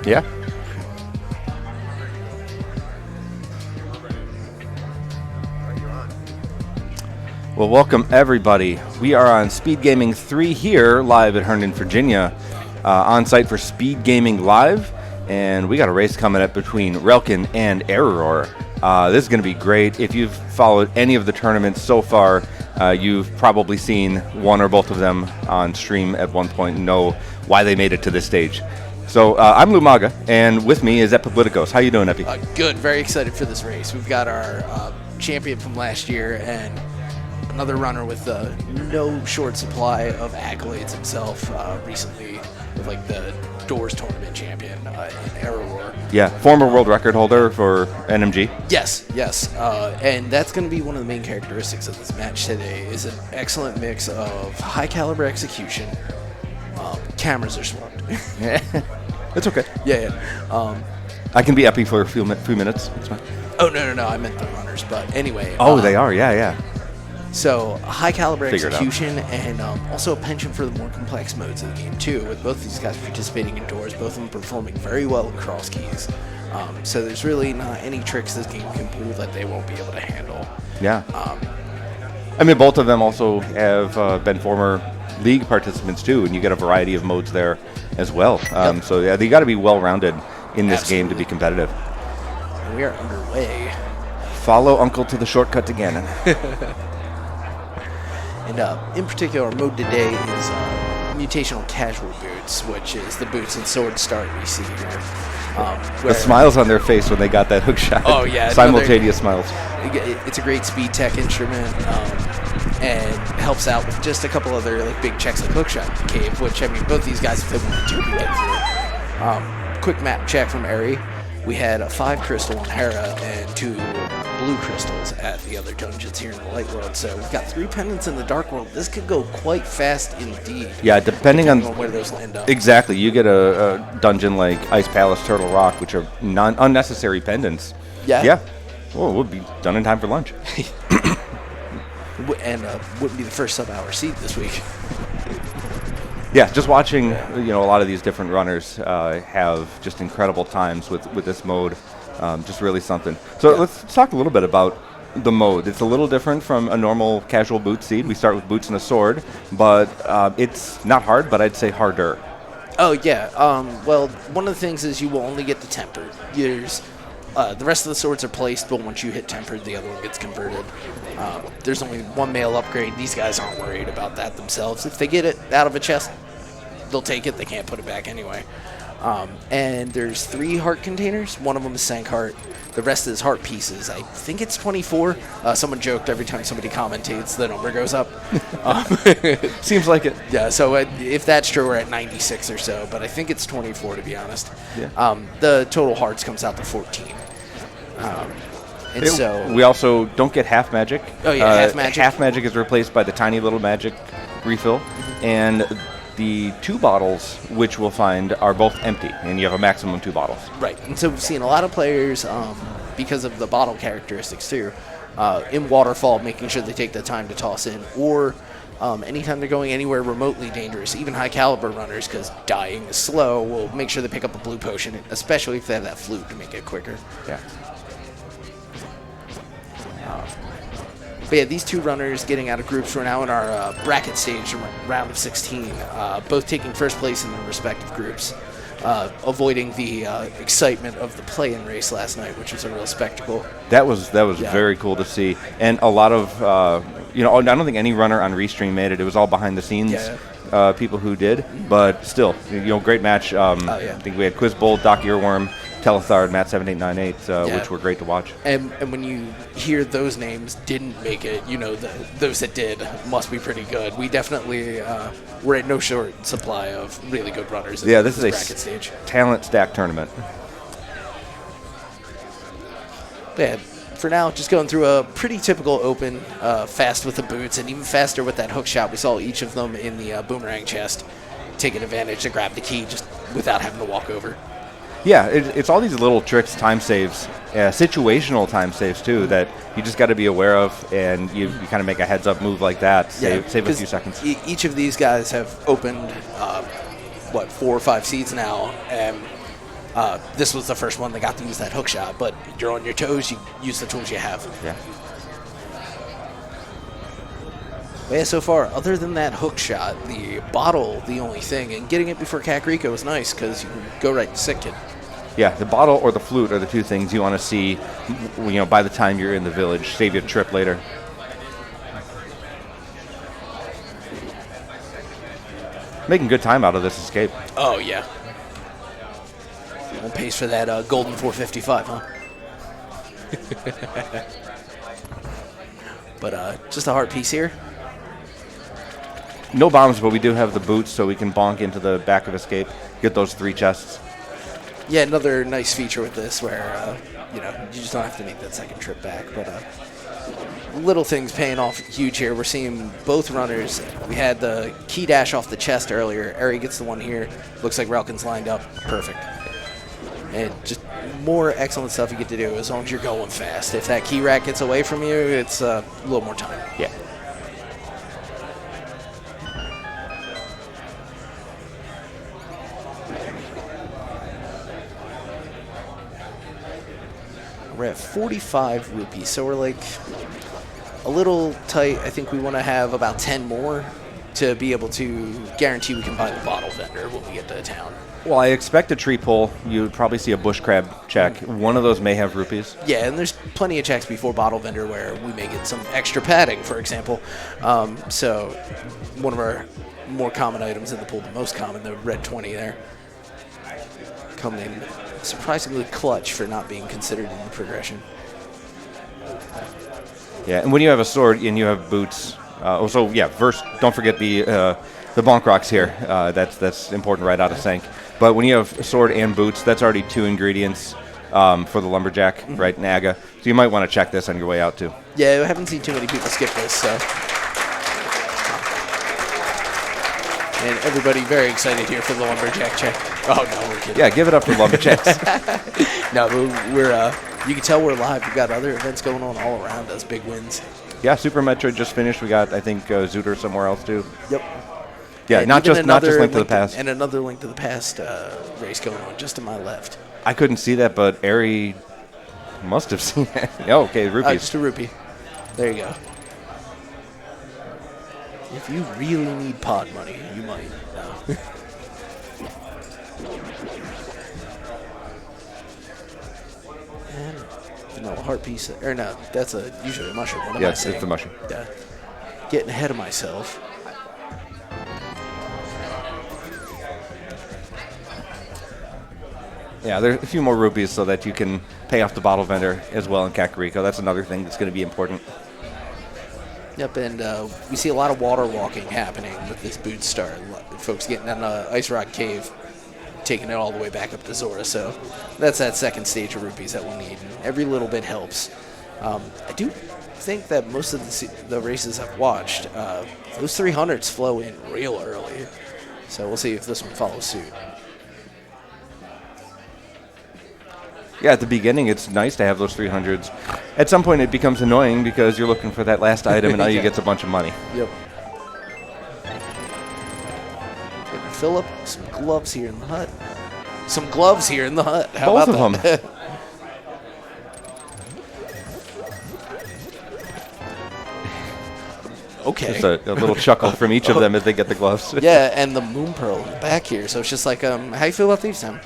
Yeah. Well, welcome everybody. We are on Speedgaming 3 here, live at Herndon, Virginia, on site for Speedgaming Live, and we got a race coming up between Relkin and Eriror. This is going to be great. If you've followed any of the tournaments so far, you've probably seen one or both of them on stream at one point and know why they made it to this stage. So I'm Lumaga, and with me is Epipoliticos. How you doing, Epi? Good. Very excited for this race. We've got our champion from last year and another runner with no short supply of accolades himself recently, with like the Doors tournament champion in Eriror. Yeah, former world record holder for NMG. Yes, and that's going to be one of the main characteristics of this match today. Is an excellent mix of high caliber execution. Cameras are swamped. It's okay. Yeah. I can be Epi for a few minutes. It's fine. Oh no! I meant the runners, but anyway. Oh, they are. Yeah. So high caliber execution and also a penchant for the more complex modes of the game too, with both these guys participating indoors, both of them performing very well in cross keys. So there's really not any tricks this game can pull that they won't be able to handle. Yeah. I mean, both of them also have been former league participants too, and you get a variety of modes there as well. Yep. So yeah, they got to be well-rounded in this Absolutely. game to be competitive. And we are underway. Follow Uncle to the shortcut to Ganon. And in particular, our mode today is mutational casual boots, which is the boots and sword start we see here. The smiles on their face when they got that hook shot. Oh, yeah. Simultaneous smiles. It's a great speed tech instrument and helps out with just a couple other like big checks like hook shot in the cave, which, I mean, both these guys, if they wanted to, can get through. Quick map check from Eri. We had a 5 crystal on Hera and 2 blue crystals at the other dungeons here in the light world. So we've got 3 pendants in the dark world. This could go quite fast indeed. Yeah, depending on where those land up. Exactly. You get a dungeon like Ice Palace, Turtle Rock, which are unnecessary pendants. Yeah. Yeah. Well, we'll be done in time for lunch. And wouldn't be the first sub-hour seat this week. Yeah, just watching, a lot of these different runners have just incredible times with this mode. Just really something. So let's talk a little bit about the mode. It's a little different from a normal casual boot seed. We start with boots and a sword, but it's not hard, but I'd say harder. Oh, yeah. Well, one of the things is you will only get the tempered. The rest of the swords are placed, but once you hit tempered, the other one gets converted. There's only one male upgrade. These guys aren't worried about that themselves. If they get it out of a chest, they'll take it. They can't put it back anyway. And there's 3 heart containers. One of them is Sank Heart. The rest is heart pieces. I think it's 24. Someone joked every time somebody commentates, the number goes up. Seems like it. Yeah, so if that's true, we're at 96 or so, but I think it's 24 to be honest. Yeah. The total hearts comes out to 14. So we also don't get half magic. Oh yeah, half magic. Half magic is replaced by the tiny little magic refill, and the 2 bottles, which we'll find, are both empty, and you have a maximum 2 bottles. Right, and so we've seen a lot of players, because of the bottle characteristics too, in Waterfall, making sure they take the time to toss in, or anytime they're going anywhere remotely dangerous, even high caliber runners, because dying is slow, will make sure they pick up a blue potion, especially if they have that flute to make it quicker. Yeah. But yeah, these 2 runners getting out of groups. We're now in our bracket stage, round of 16, both taking first place in their respective groups, avoiding the excitement of the play-in race last night, which was a real spectacle. That was very cool to see, and a lot of I don't think any runner on Restream made it. It was all behind the scenes. Yeah. People who did, but still, great match. I think we had Quizbold, Doc Earworm, Telethard, Matt7898, which were great to watch. And when you hear those names didn't make it, those that did must be pretty good. We definitely were at no short supply of really good runners. Yeah, this is a bracket stage. Talent stack tournament. Yeah, for now, just going through a pretty typical open, fast with the boots, and even faster with that hook shot. We saw each of them in the boomerang chest taking advantage to grab the key just without having to walk over. Yeah, it's all these little tricks, time saves, situational time saves too, that you just got to be aware of, and you kind of make a heads-up move like that, save a few seconds. Each of these guys have opened, 4 or 5 seeds now, and This was the first one that got to use that hook shot, but you're on your toes, you use the tools you have. Yeah. But yeah, so far, other than that hook shot, the bottle, the only thing, and getting it before Kakariko was nice because you can go right to sick kid. Yeah, the bottle or the flute are the two things you want to see, by the time you're in the village. Save you a trip later. Making good time out of this escape. Oh, yeah. On pace for that golden 455, huh? But just a heart piece here. No bombs, but we do have the boots, so we can bonk into the back of escape, get those 3 chests. Yeah, another nice feature with this where, you just don't have to make that second trip back. But little things paying off huge here. We're seeing both runners. We had the key dash off the chest earlier. Eri gets the one here. Looks like Relkin's lined up. Perfect. And just more excellent stuff you get to do as long as you're going fast. If that key rack gets away from you, it's a little more time. Yeah. We're at 45 rupees, so we're like a little tight. I think we want to have about 10 more to be able to guarantee we can buy the bottle vendor when we get to town. Well, I expect a tree pull. You would probably see a bush crab check. One of those may have rupees. Yeah, and there's plenty of checks before bottle vendor where we may get some extra padding, for example. So one of our more common items in the pool, the most common, the red 20 there, coming in surprisingly clutch for not being considered in the progression. Yeah, and when you have a sword and you have boots, first, don't forget the bonk rocks here. That's important right out of sync. But when you have a sword and boots, that's already 2 ingredients for the lumberjack, right, Naga. So you might want to check this on your way out, too. Yeah, I haven't seen too many people skip this, so. And everybody very excited here for the lumberjack check. Oh, no, we're kidding. Yeah, give it up for lumberjacks. No, we're you can tell we're live. We've got other events going on all around us, big wins. Yeah, Super Metroid just finished. We got, I think, Zooter somewhere else, too. Yep. Yeah, not just Link to the Past. And another Link to the Past race going on just to my left. I couldn't see that, but Eri must have seen that. Oh, okay, rupees. Just a rupee. There you go. If you really need pod money, you might. No. And no, a heart piece. Or no, that's usually a mushroom. What am I saying? It's the mushroom. Getting ahead of myself. Yeah, there's a few more rupees so that you can pay off the bottle vendor as well in Kakariko. That's another thing that's going to be important. Yep, and we see a lot of water walking happening with this boot star. Folks getting in the Ice Rock Cave, taking it all the way back up to Zora. So that's that second stage of rupees that we'll need. And every little bit helps. I do think that most of the races I've watched, those 300s flow in real early. So we'll see if this one follows suit. Yeah, at the beginning, it's nice to have those 300s. At some point, it becomes annoying because you're looking for that last item, and all you get's a bunch of money. Yep. Gonna fill up some gloves here in the hut. Some gloves here in the hut. How Both about of that? them. Okay. Just a little chuckle from each of them as they get the gloves. Yeah, and the moon pearl in the back here. So it's just like, how you feel about these, Sam?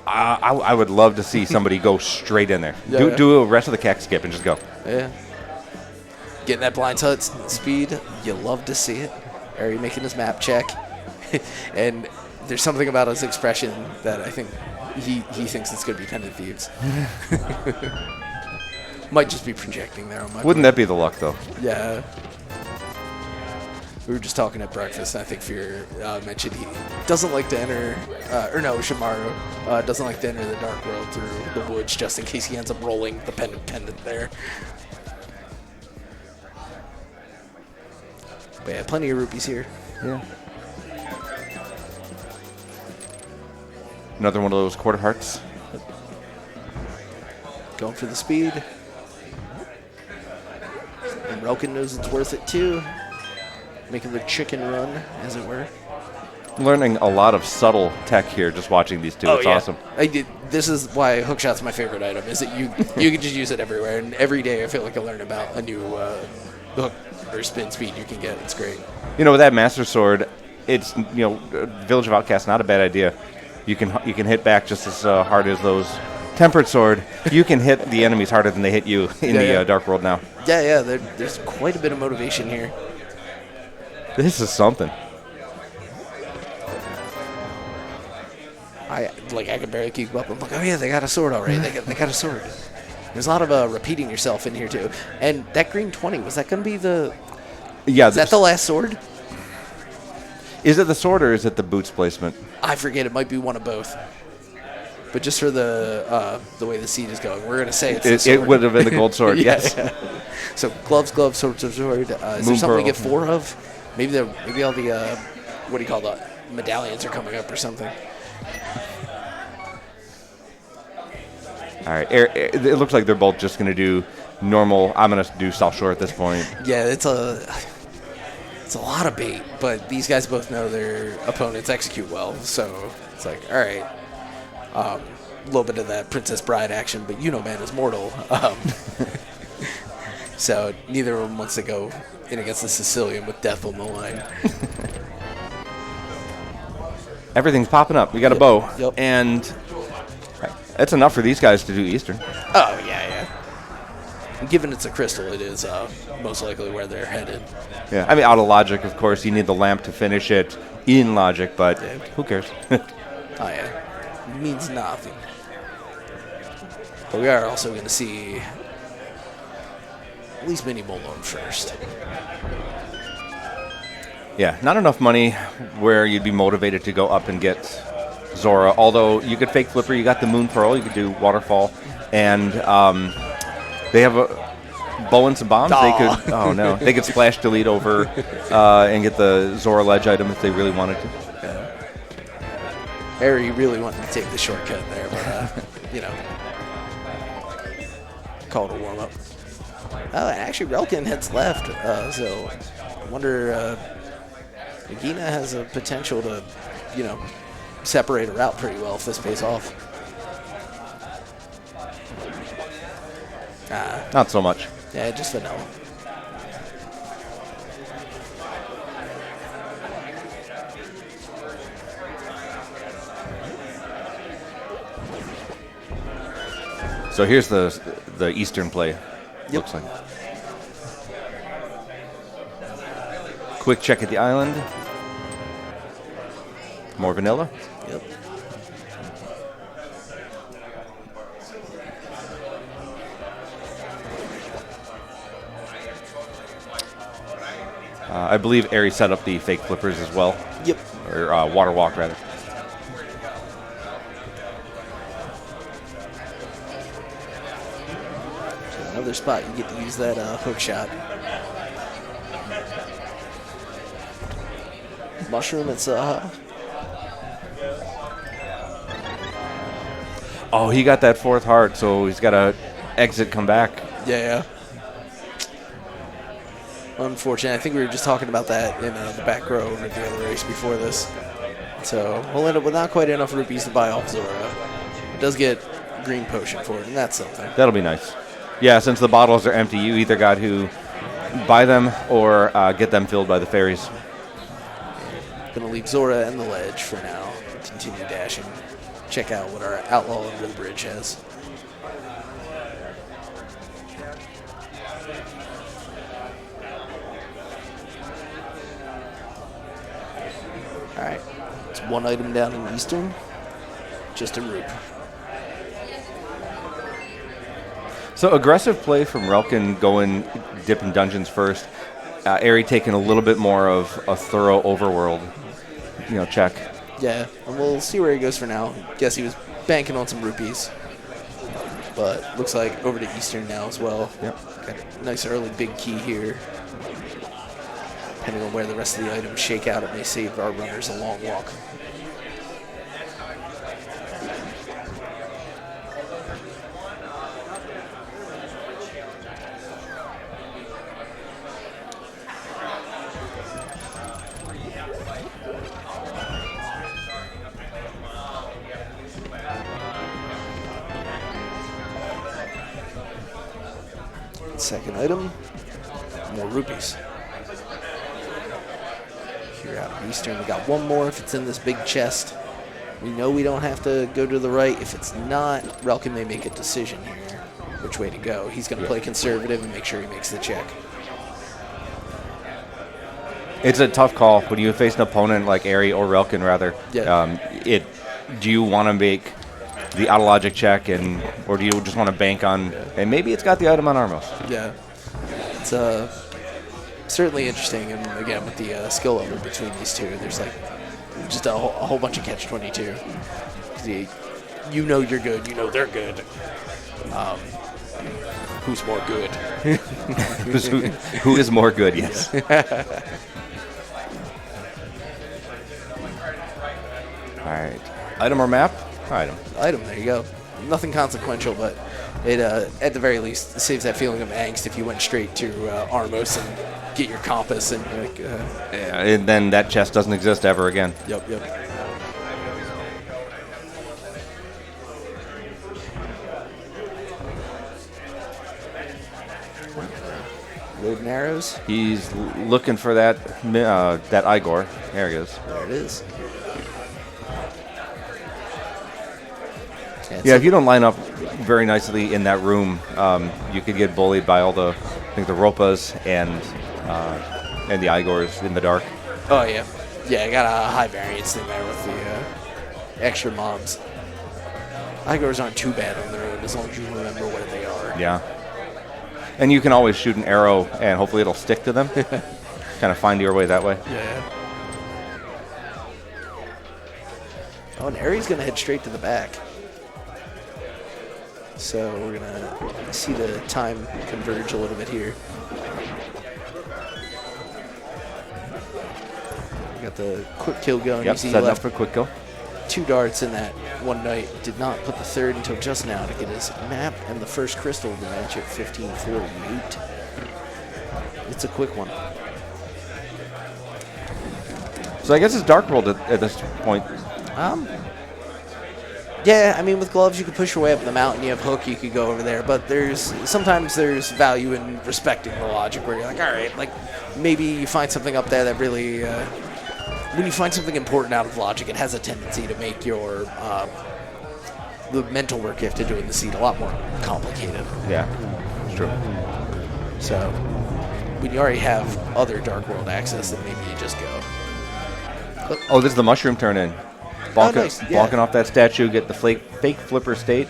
I would love to see somebody go straight in there. Yeah. Do a rest of the cack skip and just go. Yeah. Getting that blind hut speed, you love to see it. Eri making his map check. And there's something about his expression that I think he thinks it's going to be Pendant Thieves. Might just be projecting there on my Wouldn't that be the luck, though? Yeah. We were just talking at breakfast, and I think Fear mentioned he doesn't like to enter, Shimaru doesn't like to enter the Dark World through the woods just in case he ends up rolling the pendant there. But yeah, plenty of rupees here. Yeah. Another one of those quarter hearts. Going for the speed. And Relkin knows it's worth it too. Making the chicken run, as it were. learning a lot of subtle tech here just watching these two. It's awesome. This is why hookshot's my favorite item, is that you can just use it everywhere, and every day I feel like I learn about a new hook or spin speed you can get. It's great. You know, with that Master Sword, it's, Village of Outcasts, not a bad idea. You can hit back just as hard as those Tempered Sword. You can hit the enemies harder than they hit you in the Dark World now. Yeah. There's quite a bit of motivation here. This is something. I can barely keep up. I'm like, oh yeah, they got a sword already. They got a sword. There's a lot of repeating yourself in here too. And that green 20, was that going to be the? Yeah. Is that the last sword? Is it the sword or is it the boots placement? I forget. It might be one of both. But just for the way the seed is going, we're going to say it's the sword. It would have been the gold sword. Yes. Yeah. So gloves, sword. Is there something we get 4 of? Maybe all the what do you call the medallions are coming up or something. All right. It looks like they're both just going to do normal. I'm going to do South Shore at this point. Yeah, it's a lot of bait, but these guys both know their opponents execute well, so it's like, all right, a little bit of that Princess Bride action, but man is mortal. So neither of them wants to go in against the Sicilian with death on the line. Everything's popping up. We got a bow. Yep. And that's enough for these guys to do Eastern. Oh, yeah. And given it's a crystal, it is most likely where they're headed. Yeah, I mean, out of logic, of course, you need the lamp to finish it in logic, but who cares? Oh, yeah. It means nothing. But we are also going to see at least Mini Bolon first. Yeah, not enough money where you'd be motivated to go up and get Zora, although you could fake Flipper, you got the Moon Pearl, you could do Waterfall, and they have a bow and some bombs. Aww. They could splash delete over and get the Zora Ledge item if they really wanted to. Yeah. Harry really wanted to take the shortcut there, but, call it a warm-up. Actually, relkin heads left, so I wonder Nagina has a potential to, separate a route pretty well if this pays off. Not so much. Yeah, just vanilla. So here's the Eastern play. Looks like. Quick check at the island. More vanilla. Yep. I believe Eri set up the fake flippers as well. Yep. Or water walk, rather. So another spot you get to use that hook shot. Mushroom, it's Oh, he got that 4th heart, so he's got to exit, come back. Yeah. Unfortunate. I think we were just talking about that in the back row over the other race before this. So we'll end up with not quite enough rupees to buy off Zora. It does get green potion for it, and that's something. That'll be nice. Yeah, since the bottles are empty, you either got to buy them or get them filled by the fairies. Gonna leave Zora and the ledge for now. Continue dashing. Check out what our outlaw under the bridge has. Alright, it's one item down in Eastern, just a roop. So aggressive play from relkin going dipping dungeons first. Eri taking a little bit more of a thorough overworld, check. Yeah, and we'll see where he goes for now. Guess he was banking on some rupees. But looks like over to Eastern now as well. Yep. Got a nice early big key here. Depending on where the rest of the items shake out, it may save our runners a long walk. Second item, more rupees. Here out of Eastern, we got one more if it's in this big chest. We know we don't have to go to the right. If it's not, Relkin may make a decision here which way to go. He's going to play conservative and make sure he makes the check. It's a tough call when you face an opponent like Eri or Relkin, rather. Yeah. Do you want to make the out of logic check, or do you just want to bank on, and maybe it's got the item on Armos? Yeah. It's certainly interesting, and again, with the skill level between these two, there's like just a whole bunch of catch-22. You know you're good, you know they're good. Who's more good? Who is more good, yes. All right. Item or map? Item. Item, there you go. Nothing consequential, but it, at the very least, saves that feeling of angst if you went straight to Armos and get your compass and you're like... Yeah, and then that chest doesn't exist ever again. Yep. Loading arrows. He's looking for that Igor. There he is. There it is. Yeah, if you don't line up very nicely in that room, you could get bullied by all the Ropas and the Igors in the dark. Oh, yeah. Yeah, I got a high variance thing there with the extra mobs. Igors aren't too bad on their own as long as you remember where they are. Yeah. And you can always shoot an arrow, and hopefully it'll stick to them. Kind of find your way that way. Yeah. Oh, and Ari's going to head straight to the back. So we're going to see the time converge a little bit here. Got the quick kill going. Yep, Easy setting left. up for quick kill. 2 darts in that one night. Did not put the third until just now to get his map and the first crystal to match at 1548. It's a quick one. So I guess it's Dark World at this point. Yeah, I mean, with gloves, you could push your way up the mountain. You have hook, you could go over there. But sometimes there's value in respecting the logic where you're like, all right, like maybe you find something up there that really, when you find something important out of logic, it has a tendency to make your the mental work you have to do in the seat a lot more complicated. Yeah, it's true. So when you already have other Dark World access, then maybe you just go. Oh, this is the mushroom turn in. Nice. Yeah. Bonking off that statue, get the fake flipper state,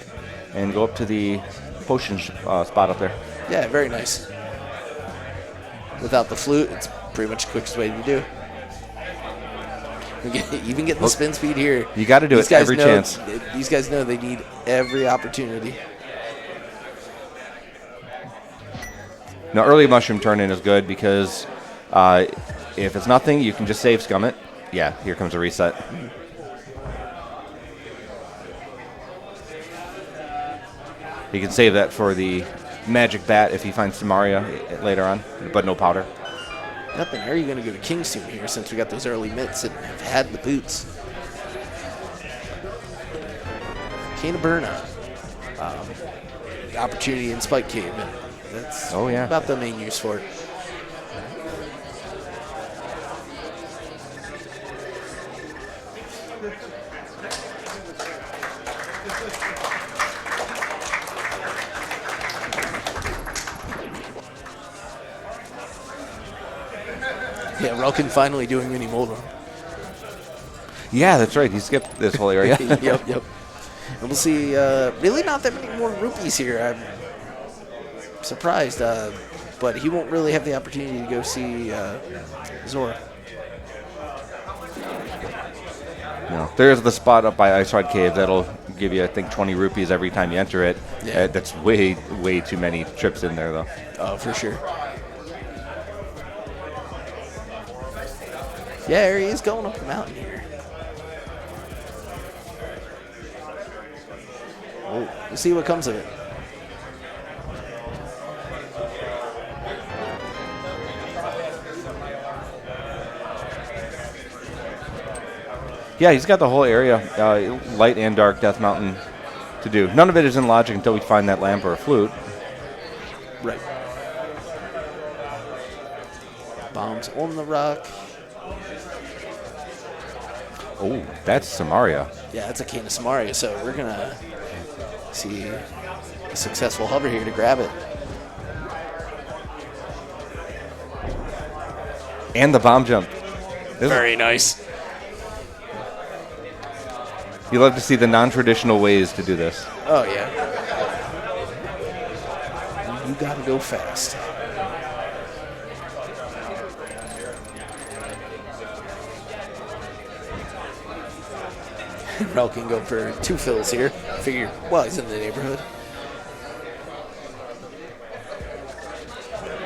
and go up to the potion spot up there. Yeah, very nice. Without the flute, it's pretty much the quickest way to do. Even getting the spin speed here. You got to do it every chance. These guys know they need every opportunity. Now, early mushroom turn in is good because if it's nothing, you can just save scum it. Yeah, here comes a reset. You can save that for the magic bat if he finds Samaria later on, but no powder. Yep, and are you going to go to King's Tomb here since we got those early mitts and have had the boots? Cane of Burna. Opportunity in Spike Cave, and that's about the main use for it. Yeah, Relkin finally doing mini mold run. Yeah, that's right. He skipped this whole area. Yep. And we'll see really not that many more rupees here. I'm surprised, but he won't really have the opportunity to go see Zora. No. There's the spot up by Ice Rod Cave that'll give you, I think, 20 rupees every time you enter it. Yeah. That's way too many trips in there, though. Oh, for sure. Yeah, there he is going up the mountain here. We'll see what comes of it. Yeah, he's got the whole area, light and dark, Death Mountain, to do. None of it is in logic until we find that lamp or a flute. Right. Bombs on the rock. Oh, that's Samaria. Yeah, it's a Cane of Samaria, so we're going to see a successful hover here to grab it. And the bomb jump. Very nice. You love to see the non-traditional ways to do this. Oh, yeah. You got to go fast. Relkin go for 2 fills here. Figure, well, he's in the neighborhood.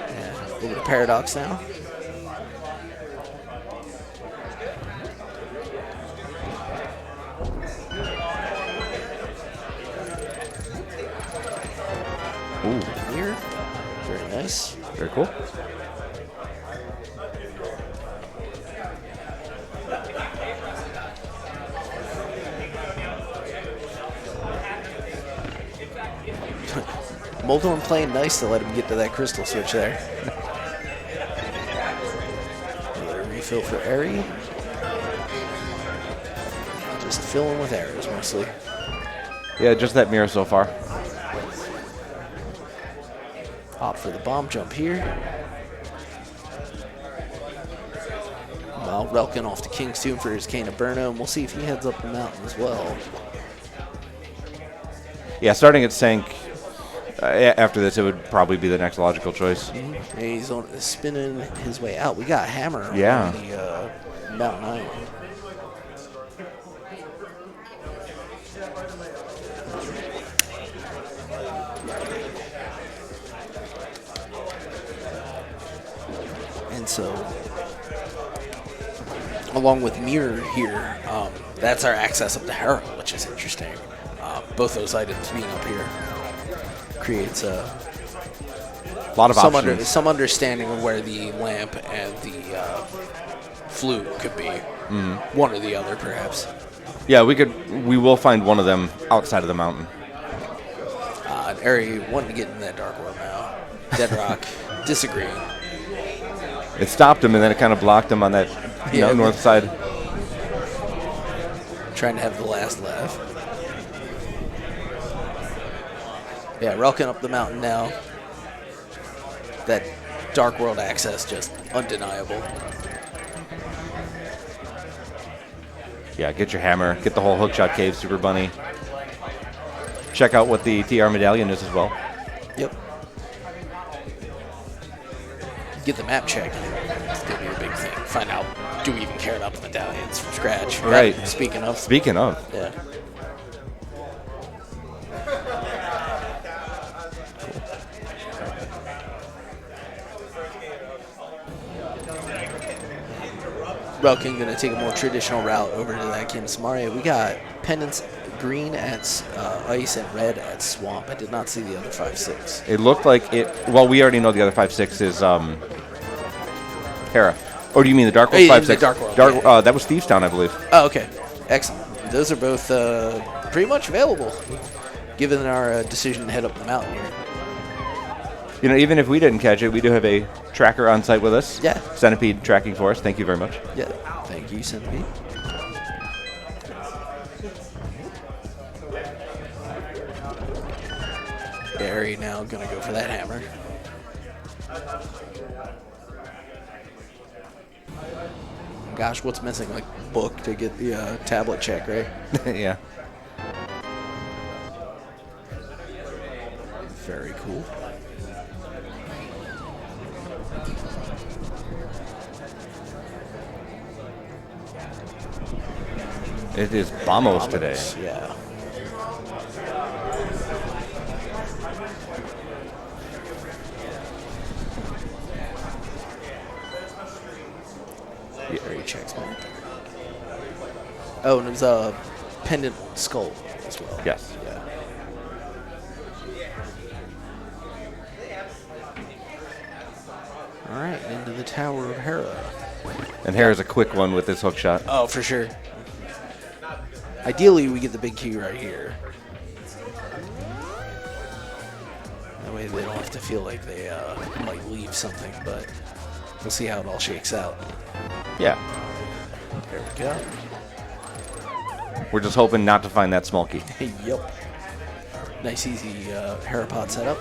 And over to Paradox now. Ooh, Here. Very nice. very cool. Moldorm playing nice to let him get to that crystal switch there. Another refill for Eri. Just filling with arrows mostly. Yeah, just that mirror so far. Opt for the bomb jump here. Well, Relkin off to King's Tomb for his Cane of Burno, and we'll see if he heads up the mountain as well. Yeah, starting at Sank. After this, it would probably be the next logical choice. And he's spinning his way out. We got Hammer on the Mountain Island. And so, along with Mirror here, that's our access up to Hera, which is interesting. Both those items being up here creates a lot of options. Some understanding of where the lamp and the flute could be. One or the other, perhaps. Yeah, we will find one of them outside of the mountain. And Eri wanting to get in that Dark World now. Deadrock disagreeing. It stopped him, and then it kind of blocked him on that north side. Trying to have the last laugh. Yeah, Relkin up the mountain now. That Dark World access just undeniable. Yeah, get your hammer. Get the whole Hookshot Cave, Super Bunny. Check out what the TR medallion is as well. Yep. Get the map check. It's going to be a big thing. Find out, do we even care about the medallions from scratch? Right. Speaking of. Yeah. Relkin going to take a more traditional route over to that Cane of Samaria. We got pendants green at Ice and red at Swamp. I did not see the other 5/6. It looked like it. Well, we already know the other 5/6 is Hera. Or do you mean the Dark World 5/6? The Dark World. That was Thieves Town, I believe. Oh, okay. Excellent. Those are both pretty much available, given our decision to head up the mountain here. You know, even if we didn't catch it, we do have a tracker on site with us. Yeah. Centipede tracking for us. Thank you very much. Yeah. Thank you, Centipede. Barry now going to go for that hammer. Gosh, what's missing? Like book to get the tablet check, right? Yeah. Very cool. It is Bombos today. Yeah. Very checks man. Oh, and it was a pendant skull as well. Yes. Yeah. All right, into the Tower of Hera. And Hera's a quick one with this hook shot. Oh, for sure. Ideally, we get the big key right here. That way they don't have to feel like they might leave something, but we'll see how it all shakes out. Yeah. There we go. We're just hoping not to find that Smolky. Yep. Nice, easy Herapod setup.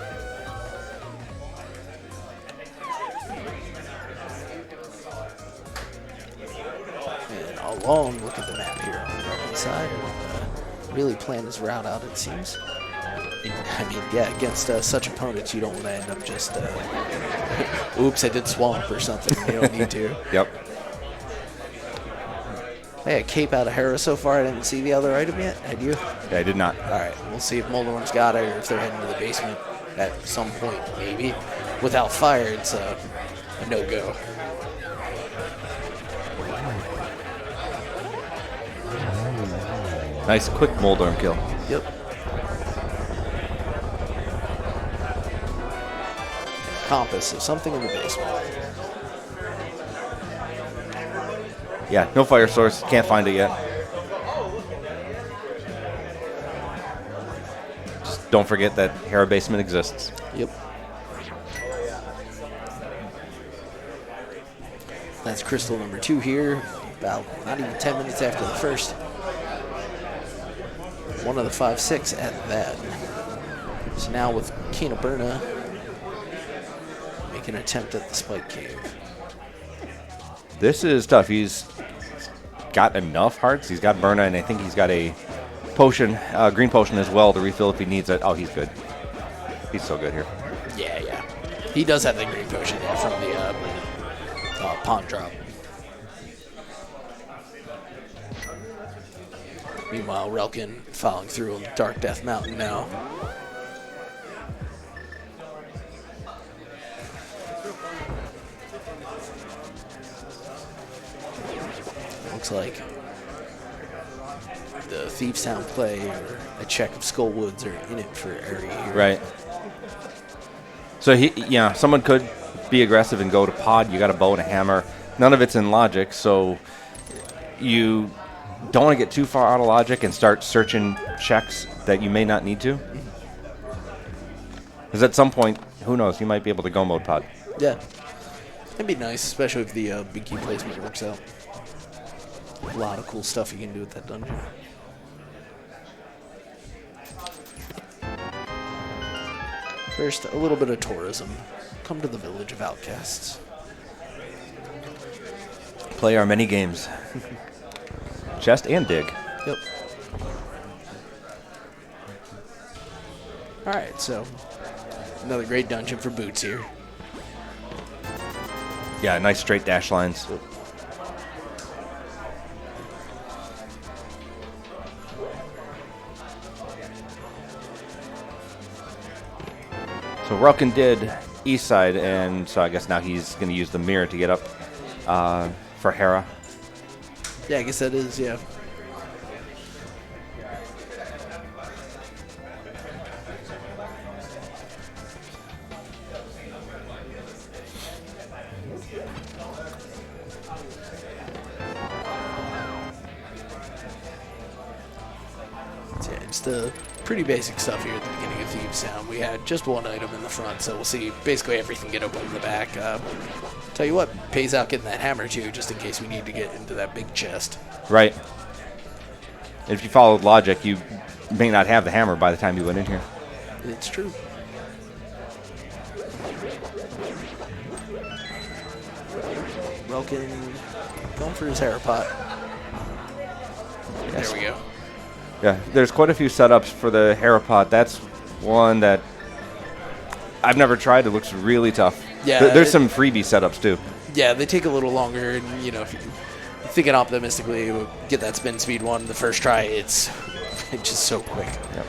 And alone, look at the map here on the right side. And, really planned his route out, it seems. I mean, yeah, against such opponents, you don't want to end up just, oops, I did swamp or something. You don't need to. Yep. Hey, a cape out of Hera so far. I didn't see the other item yet. Had you? Yeah, I did not. All right, we'll see if Moldorm's got it or if they're heading to the basement at some point, maybe. Without fire, it's a no-go. Nice quick Moldorm kill. Yep. Compass, so something in the basement. Yeah, no fire source. Can't find it yet. Just don't forget that Hera basement exists. Yep. That's crystal number 2 here. About not even 10 minutes after the first. One of the 5-6 at that. So now with Kena Burna, make an attempt at the Spike Cave. This is tough. He's got enough hearts. He's got Burna, and I think he's got a potion, green potion as well to refill if he needs it. Oh, he's good. He's so good here. Yeah, yeah. He does have the green potion there from the pond drop. Meanwhile, Relkin following through on Dark Death Mountain now. Looks like the Thieves Town play or a check of Skullwoods are in it for Eriror here. Right. So, yeah, someone could be aggressive and go to pod. You got a bow and a hammer. None of it's in logic, so you don't want to get too far out of logic and start searching checks that you may not need to. Because at some point, who knows, you might be able to go mode pod. Yeah. It'd be nice, especially if the big key placement works out. A lot of cool stuff you can do with that dungeon. First, a little bit of tourism. Come to the village of outcasts. Play our many games. Chest and dig. Yep. Alright, so another great dungeon for boots here. Yeah, nice straight dash lines. So Relkin did east side, and so I guess now he's going to use the mirror to get up for Hera. Yeah, I guess that is, yeah. Just pretty basic stuff here at the beginning of Thieves Town. We had just one item in the front, so we'll see basically everything get open in the back. Tell you what, pays out getting that hammer too, just in case we need to get into that big chest. Right. If you followed logic, you may not have the hammer by the time you went in here. It's true. Relkin going for his hair pot. Yes. There we go. Yeah, there's quite a few setups for the Hera pot. That's one that I've never tried. It looks really tough. Yeah, there's some freebie setups too. Yeah, they take a little longer, and you know, if you're thinking optimistically, we'll get that spin speed one the first try. It's just so quick. Yep.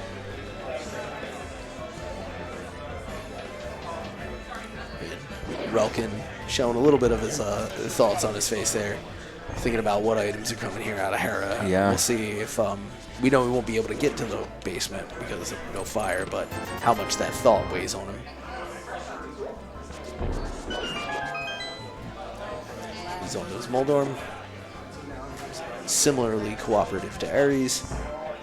Relkin showing a little bit of his thoughts on his face there, thinking about what items are coming here out of Hera. Yeah. We'll see if we know we won't be able to get to the basement because of no fire, but how much that thought weighs on him. He's on those Moldorm. Similarly cooperative to Ares,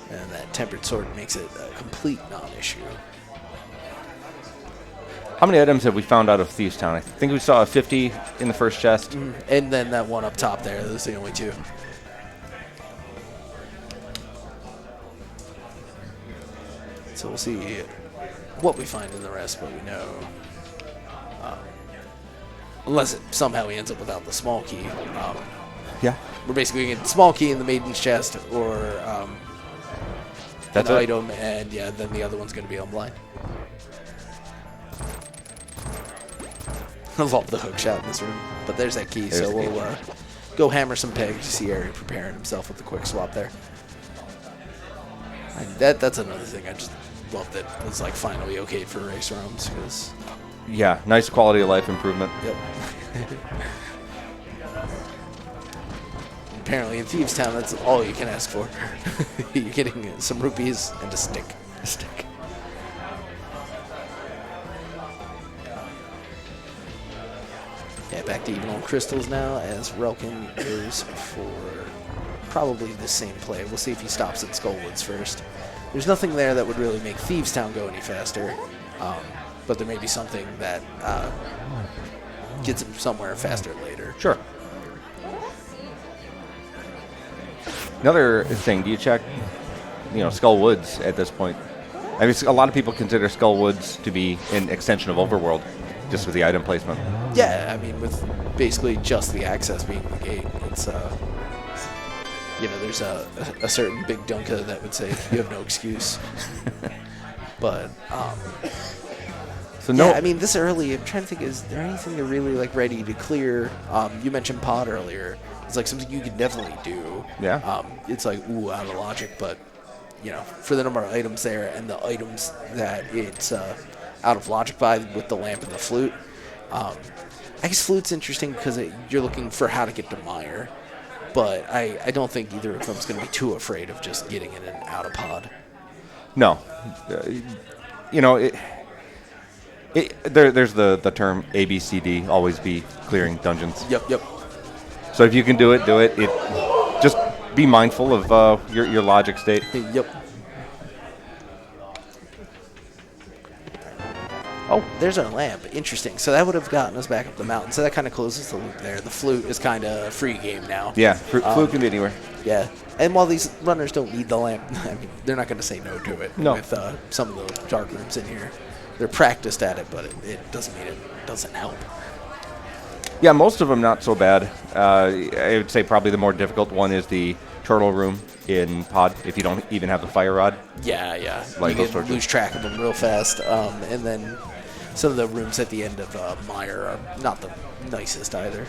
and that tempered sword makes it a complete non-issue. How many items have we found out of Thieves Town? I think we saw a 50 in the first chest. And then that one up top there. Those are the only two. So we'll see what we find in the rest, but we know. Unless somehow he ends up without the small key. Yeah. We're basically getting the small key in the maiden's chest, or That's an it. item, and yeah, then the other one's going to be on blind. I love the hook shot in this room, but there's that key, so we'll go hammer some pegs to see Eri preparing himself with the quick swap there. And that's another thing I just love that it's like finally okay for race rounds, because Yeah, nice quality of life improvement. yep. Apparently in Thieves Town, that's all you can ask for. You're getting some rupees and a stick. A stick. Yeah, back to even on crystals now, as Relkin goes for probably the same play. We'll see if he stops at Skullwoods first. There's nothing there that would really make Thieves Town go any faster, but there may be something that gets him somewhere faster later. Sure. Another thing, do you check, Skull Woods at this point? I mean, a lot of people consider Skull Woods to be an extension of Overworld, just with the item placement. Yeah, I mean, with basically just the access being the gate, it's, there's a certain big dunka that would say you have no excuse. But, So no, yeah, I mean, this early, I'm trying to think, is there anything they're really, like, ready to clear? You mentioned pod earlier. It's, like, something you could definitely do. Yeah. It's, like, ooh, out of logic, but, for the number of items there and the items that it's out of logic by with the lamp and the flute, I guess flute's interesting because you're looking for how to get to Mire, but I don't think either of them's going to be too afraid of just getting in and out of pod. no. There's the term ABCD, always be clearing dungeons. Yep. So if you can do it, do it. Just be mindful of your logic state. Yep. Oh, there's our lamp. Interesting. So that would have gotten us back up the mountain. So that kind of closes the loop there. The flute is kind of free game now. Yeah, flute can be anywhere. Yeah. And while these runners don't need the lamp, I mean, they're not going to say no to it No. with some of the dark rooms in here. They're practiced at it, but it doesn't mean it doesn't help. Yeah, most of them not so bad. I would say probably the more difficult one is the turtle room in pod, if you don't even have the fire rod. Yeah. Like You those sorts can of- lose track of them real fast. And then some of the rooms at the end of Mire are not the nicest either.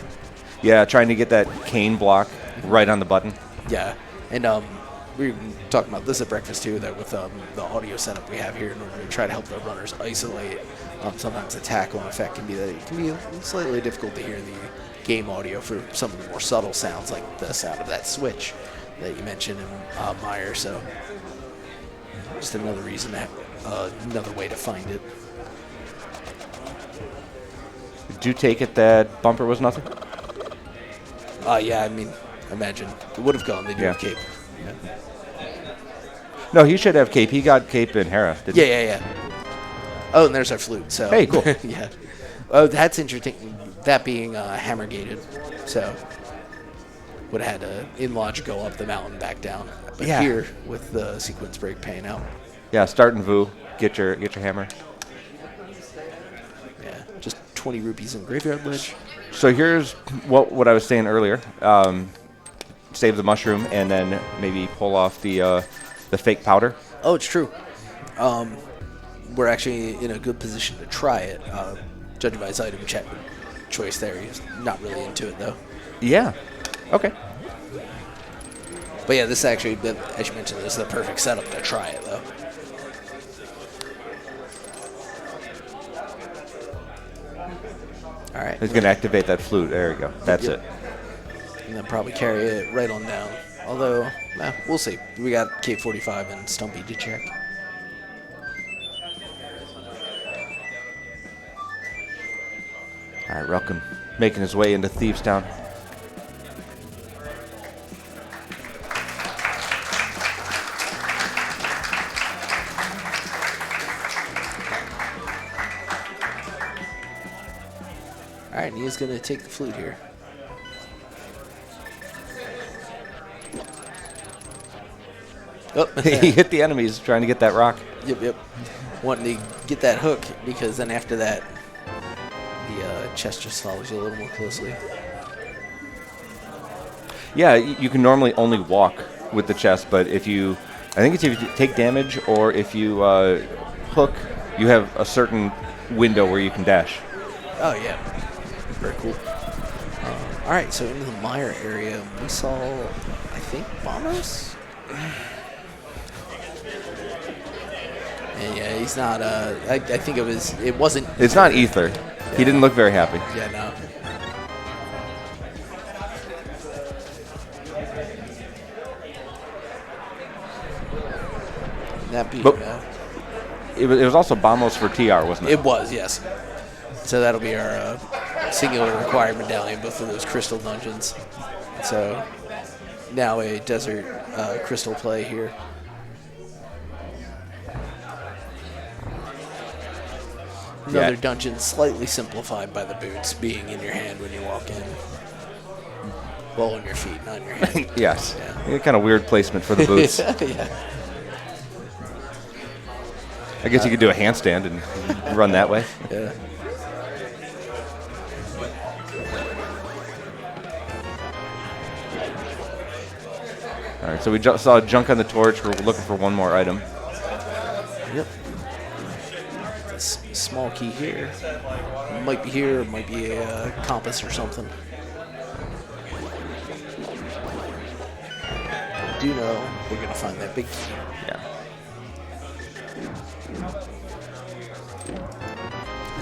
Yeah, trying to get that cane block right on the button. Yeah, and we were talking about this at breakfast too, that with the audio setup we have here in order to try to help the runners isolate, sometimes the tackle effect can be that it can be slightly difficult to hear the game audio for some of the more subtle sounds, like the sound of that switch that you mentioned in Mire. So just another reason, another way to find it. Did you take it that bumper was nothing? Yeah, I mean, imagine it would have gone. They do have cape. Yeah. No, he should have cape. He got cape in Hera, didn't he? Yeah. Oh, and there's our flute. So Hey, cool. Yeah. Oh, that's interesting. That being hammer gated, so would have had to in logic go up the mountain, back down. But Yeah. here with the sequence break paying out. Yeah, start and Vu. Get your hammer. Yeah, just 20 rupees in graveyard ledge. So here's what I was saying earlier. Save the mushroom and then maybe pull off the fake powder. Oh, it's true. We're actually in a good position to try it. Judging by his item choice there, he's not really into it though. Yeah. Okay. But yeah, this actually, as you mentioned, this is the perfect setup to try it though. All right. He's going to activate that flute. There we go. That's Yep. it. And then probably carry it right on down. Although, we'll see. We got K45 and Stumpy to check. All right, Relkin making his way into Thieves Town. All right, and he's going to take the flute here. Oh. He hit the enemies trying to get that rock. Yep. Wanting to get that hook, because then after that, the chest just follows you a little more closely. Yeah, you can normally only walk with the chest, but I think it's if you take damage or if you hook, you have a certain window where you can dash. Oh, yeah. Very cool. All right, so into the mire area, we saw, I think, Bombos? And yeah, he's not, I think it wasn't. It's not Ether. Yeah. He didn't look very happy. Yeah, no. That beat. It was also Bombos for TR, wasn't it? It was, yes. So that'll be our singular required medallion, both of those crystal dungeons. So now a desert crystal play here. Another dungeon slightly simplified by the boots being in your hand when you walk in. Well, on your feet, not in your hand. Yes. Yeah. Kind of weird placement for the boots. Yeah. I guess you could do a handstand and run that way. Yeah. All right, so we saw junk on the torch. We're looking for one more item. Yep. This small key here. Might be here, it might be a compass or something. I do know we're going to find that big key. Yeah.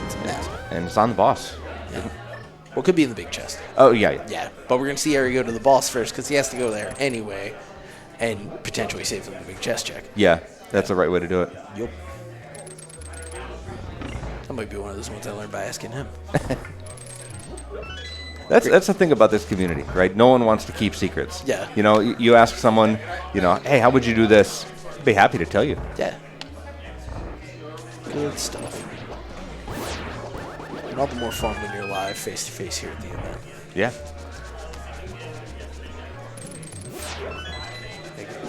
It's a map. And it's on the boss. Yeah. Well, it could be in the big chest. Oh, yeah. Yeah, but we're going to see Eri go to the boss first because he has to go there anyway and potentially save him the big chest check. Yeah, that's the right way to do it. Yep. That might be one of those ones I learned by asking him. That's the thing about this community, right? No one wants to keep secrets. Yeah. You know, you ask someone, hey, how would you do this? They'd be happy to tell you. Yeah. Good stuff. And all the more fun when you're live face-to-face here at the event. Yeah.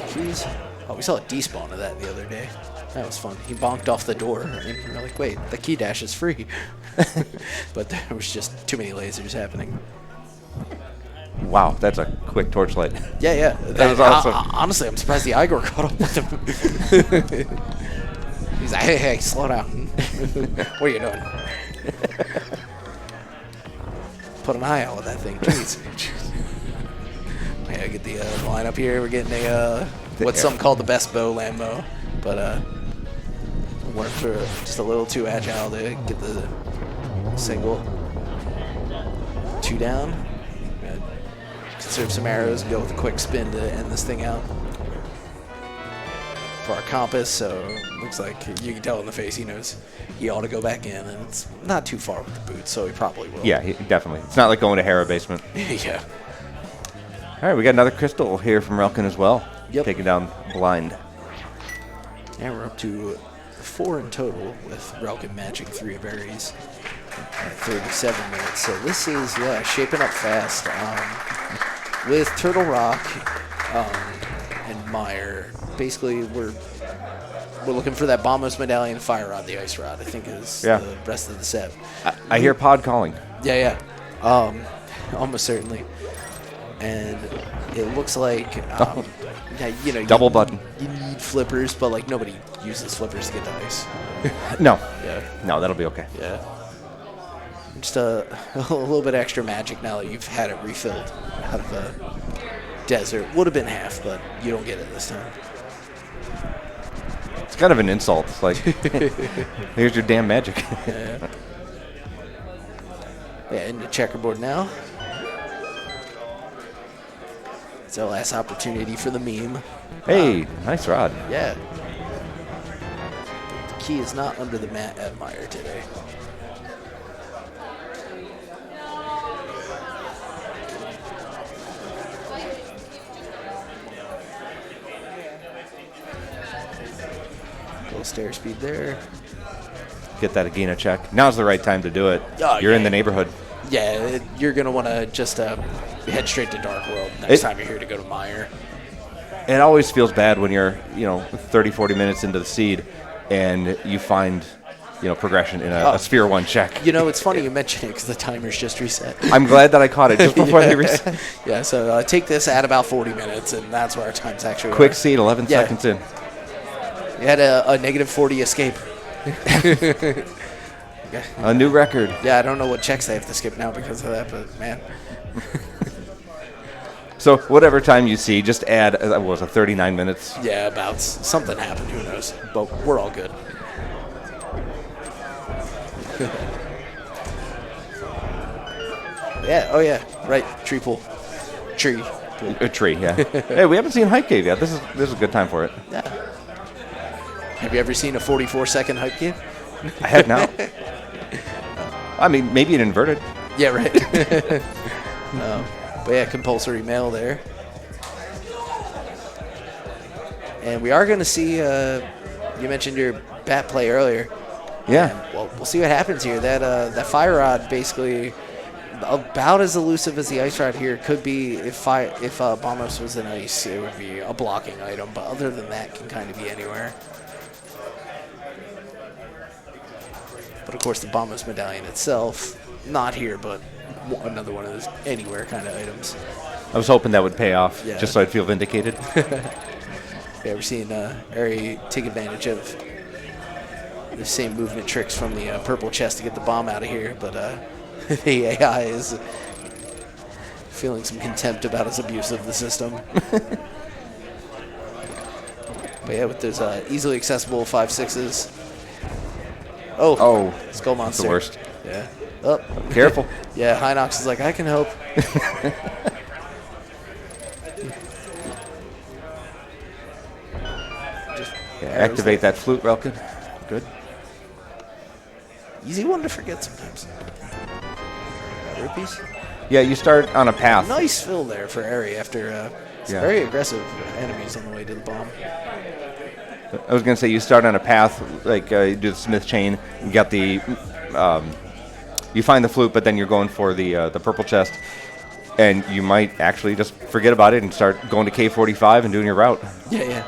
Keys. Oh, we saw a despawn of that the other day. That was fun. He bonked off the door, and we're like, wait, the key dash is free. But there was just too many lasers happening. Wow, that's a quick torchlight. Yeah. That was awesome. Honestly, I'm surprised the Igor caught up with him. He's like, hey, slow down. What are you doing? Put an eye out with that thing, jeez. Yeah, get the line up here. We're getting what's something called the best bow Lambo, but weren't just a little too agile to get the single. 2 down. Conserve some arrows and go with a quick spin to end this thing out. For our compass, so looks like you can tell in the face he knows he ought to go back in, and it's not too far with the boots, so he probably will. Yeah, definitely. It's not like going to Hera basement. Yeah. All right, we got another crystal here from Relkin as well. Yep. Taking down Blind. And we're up to 4 in total with Relkin matching 3 berries at 37 minutes. So this is, shaping up fast. With Turtle Rock and Mire, basically we're looking for that Bombos Medallion, Fire Rod, the Ice Rod, I think is the rest of the set. I hear Pod calling. Yeah. Almost certainly. And it looks like, Double button. You need flippers, but like nobody uses flippers to get the ice. No. Yeah. No, that'll be okay. Yeah. Just a little bit extra magic now that you've had it refilled out of the desert. Would have been half, but you don't get it this time. It's kind of an insult. It's like, here's your damn magic. Yeah, into checkerboard now. It's our last opportunity for the meme. Hey, nice rod. Yeah. The key is not under the mat at Mire today. Little stair speed there. Get that Agena check. Now's the right time to do it. Oh, You're in yeah. the neighborhood. Yeah, you're going to want to just head straight to Dark World next time you're here to go to Meyer. It always feels bad when you're, 30, 40 minutes into the seed and you find, progression in a Sphere 1 check. It's funny you mention it because the timer's just reset. I'm glad that I caught it just before they reset. Yeah, so take this at about 40 minutes, and that's where our time's actually Quick seed, 11 seconds in. You had a negative 40 escape. A new record. Yeah, I don't know what checks they have to skip now because of that, but man. So whatever time you see, just add, what was it, 39 minutes? Yeah, about something happened. Who knows? But we're all good. Yeah, oh yeah, right, tree pool. Tree pool. A tree, yeah. Hey, we haven't seen Hype Cave yet. This is a good time for it. Yeah. Have you ever seen a 44-second Hype Cave? I have now. I mean, maybe it inverted. Yeah, right. But yeah, compulsory mail there. And we are going to see, you mentioned your bat play earlier. Yeah. And, well, we'll see what happens here. That fire rod basically about as elusive as the ice rod here could be. If Bombos was in ice, it would be a blocking item. But other than that, can kind of be anywhere. But of course, the Bombos medallion itself, not here, but another one of those anywhere kind of items. I was hoping that would pay off, Yeah. just so I'd feel vindicated. Yeah, we're seeing Eri take advantage of the same movement tricks from the purple chest to get the bomb out of here, but the AI is feeling some contempt about his abuse of the system. But yeah, with those easily accessible 5/6s. Oh, Skull Monster. The worst. Yeah. Oh. Careful. Yeah, Hinox is like, I can help. Activate that flute, Relkin. Good. Easy one to forget sometimes. Rupees? Yeah, you start on a path. Nice fill there for Eri after some very aggressive enemies on the way to the bomb. I was going to say you start on a path, like you do the Smith chain, you got the, you find the flute, but then you're going for the purple chest, and you might actually just forget about it and start going to K45 and doing your route. Yeah.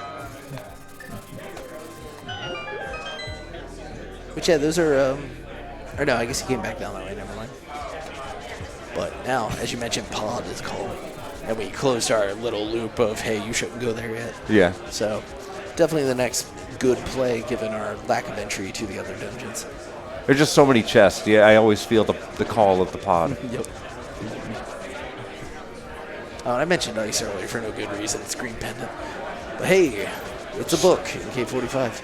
Which, yeah, those are, or no, I guess he came back down that way, never mind. But now, as you mentioned, Pod is called, and we closed our little loop of, hey, you shouldn't go there yet. Yeah. So, definitely the next good play given our lack of entry to the other dungeons. There's just so many chests. Yeah, I always feel the call of the pod. Yep. I mentioned ice earlier for no good reason. It's green pendant. But hey, it's a book in K45.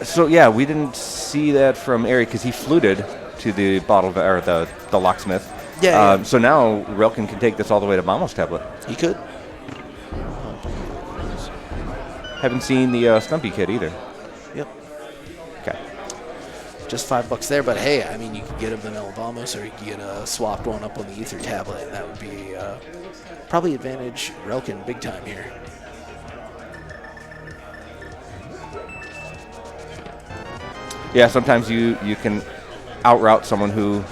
So yeah, we didn't see that from Eri because he fluted to the bottle or the locksmith. Yeah. So now Relkin can take this all the way to Mamos tablet. He could. Haven't seen the Stumpy kid either. Yep. Okay. Just $5 there, but hey, I mean, you could get a vanilla Bombos, or you could get a swapped one up on the Ether tablet, and that would be probably advantage Relkin big time here. Yeah, sometimes you can outroute someone who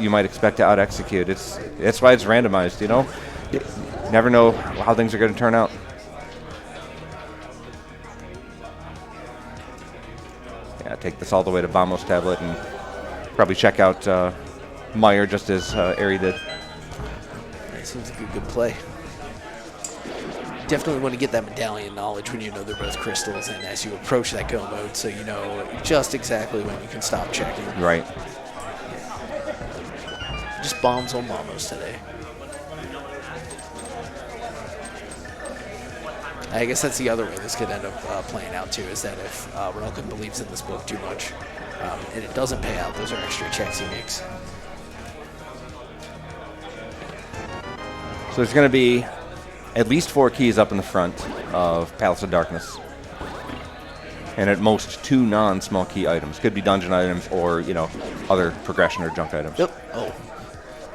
you might expect to out-execute. That's why it's randomized, you know? You never know how things are going to turn out. Yeah, take this all the way to Vamos tablet and probably check out Meyer just as Eri did. That seems like a good play. Definitely want to get that medallion knowledge when you know they're both crystals, and as you approach that go mode, so you know just exactly when you can stop checking. Right. Just bombs on Mamos today. I guess that's the other way this could end up playing out too, is that if Relkin believes in this book too much, and it doesn't pay out, those are extra checks he makes. So there's going to be at least 4 keys up in the front of Palace of Darkness. And at most 2 non-small key items. Could be dungeon items or, you know, other progression or junk items. Yep. Oh,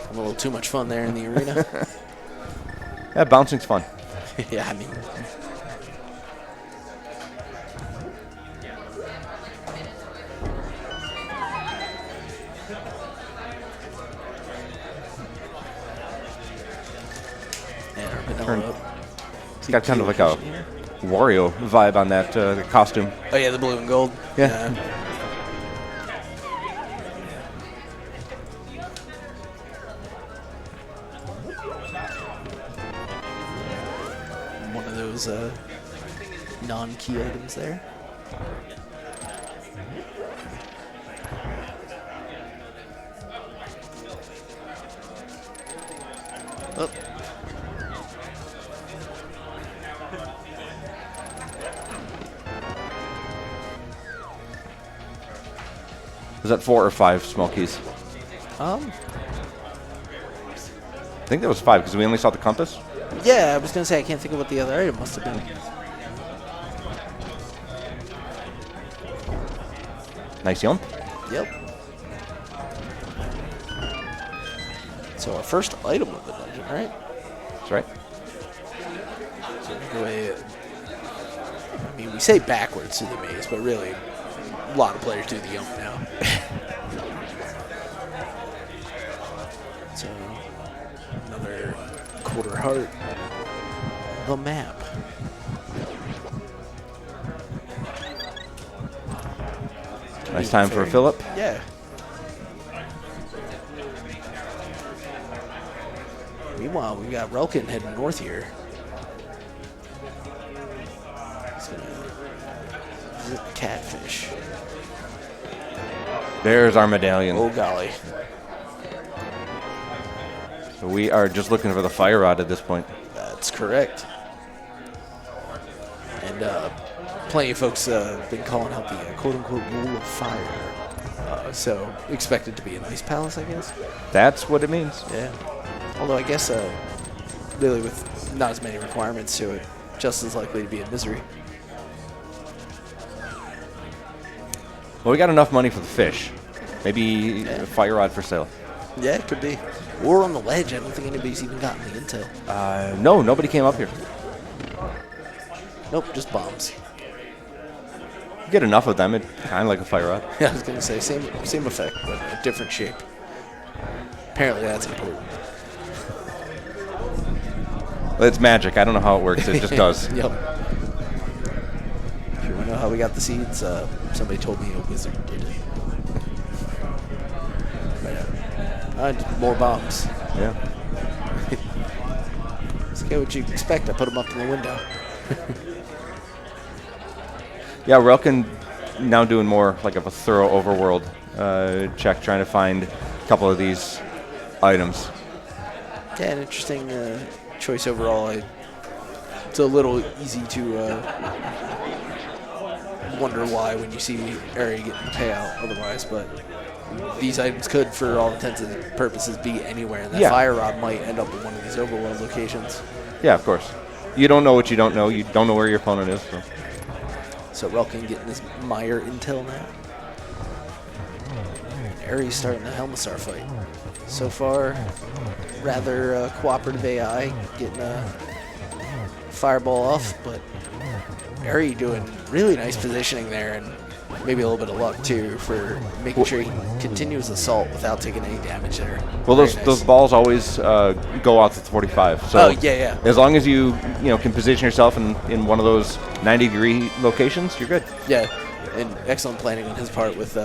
a little too much fun there in the arena. Yeah, bouncing's fun. Yeah, I mean. It's got kind of like a Wario vibe on that the costume. Oh yeah, the blue and gold. Yeah. One of those non-key items there. Oh. Was that 4 or 5 small keys? Um. I think that was 5 because we only saw the compass. Yeah, I was gonna say I can't think of what the other item must have been. Nice jump. Yep. So our first item of the dungeon, right? That's right. So go ahead. I mean, we say backwards through the maze, but really, a lot of players do the jump now. So another quarter heart. The map. Nice time for a Phillip. Yeah. Meanwhile, we got Relkin heading north here. He's gonna visit Catfish. There's our medallion. Oh golly. So we are just looking for the fire rod at this point. That's correct. And plenty of folks been calling out the quote-unquote rule of fire. So expect it to be an ice palace, I guess. That's what it means. Yeah. Although I guess really with not as many requirements to it, just as likely to be in misery. Well, we got enough money for the fish. Maybe a fire rod for sale. Yeah, it could be. Or on the ledge. I don't think anybody's even gotten the intel. No, nobody came up here. Nope, just bombs. Get enough of them, it's kind of like a fire rod. Yeah, I was going to say, same effect, but a different shape. Apparently that's important. Well, it's magic. I don't know how it works. It just does. Yep. If you want to know how we got the seeds, somebody told me a wizard did it. But, more bombs. Yeah. It's okay, what you expect. I put them up in the window. Yeah, Relkin now doing more like of a thorough overworld check, trying to find a couple of these items. Yeah, an interesting choice overall. It's a little easy to wonder why when you see Eri getting the payout otherwise, but these items could, for all intents and purposes, be anywhere, and that fire rod might end up in one of these overworld locations. Yeah, of course. You don't know what you don't know. You don't know where your opponent is. So Relkin getting his Meyer intel now. Eri's starting the Helmasar fight. So far, rather cooperative AI, getting a fireball off, but Eri doing really nice positioning there, and maybe a little bit of luck too for making sure he continues assault without taking any damage there. Well, those balls always go out to 45. So yeah. As long as you can position yourself in one of those 90-degree locations, you're good. Yeah, and excellent planning on his part with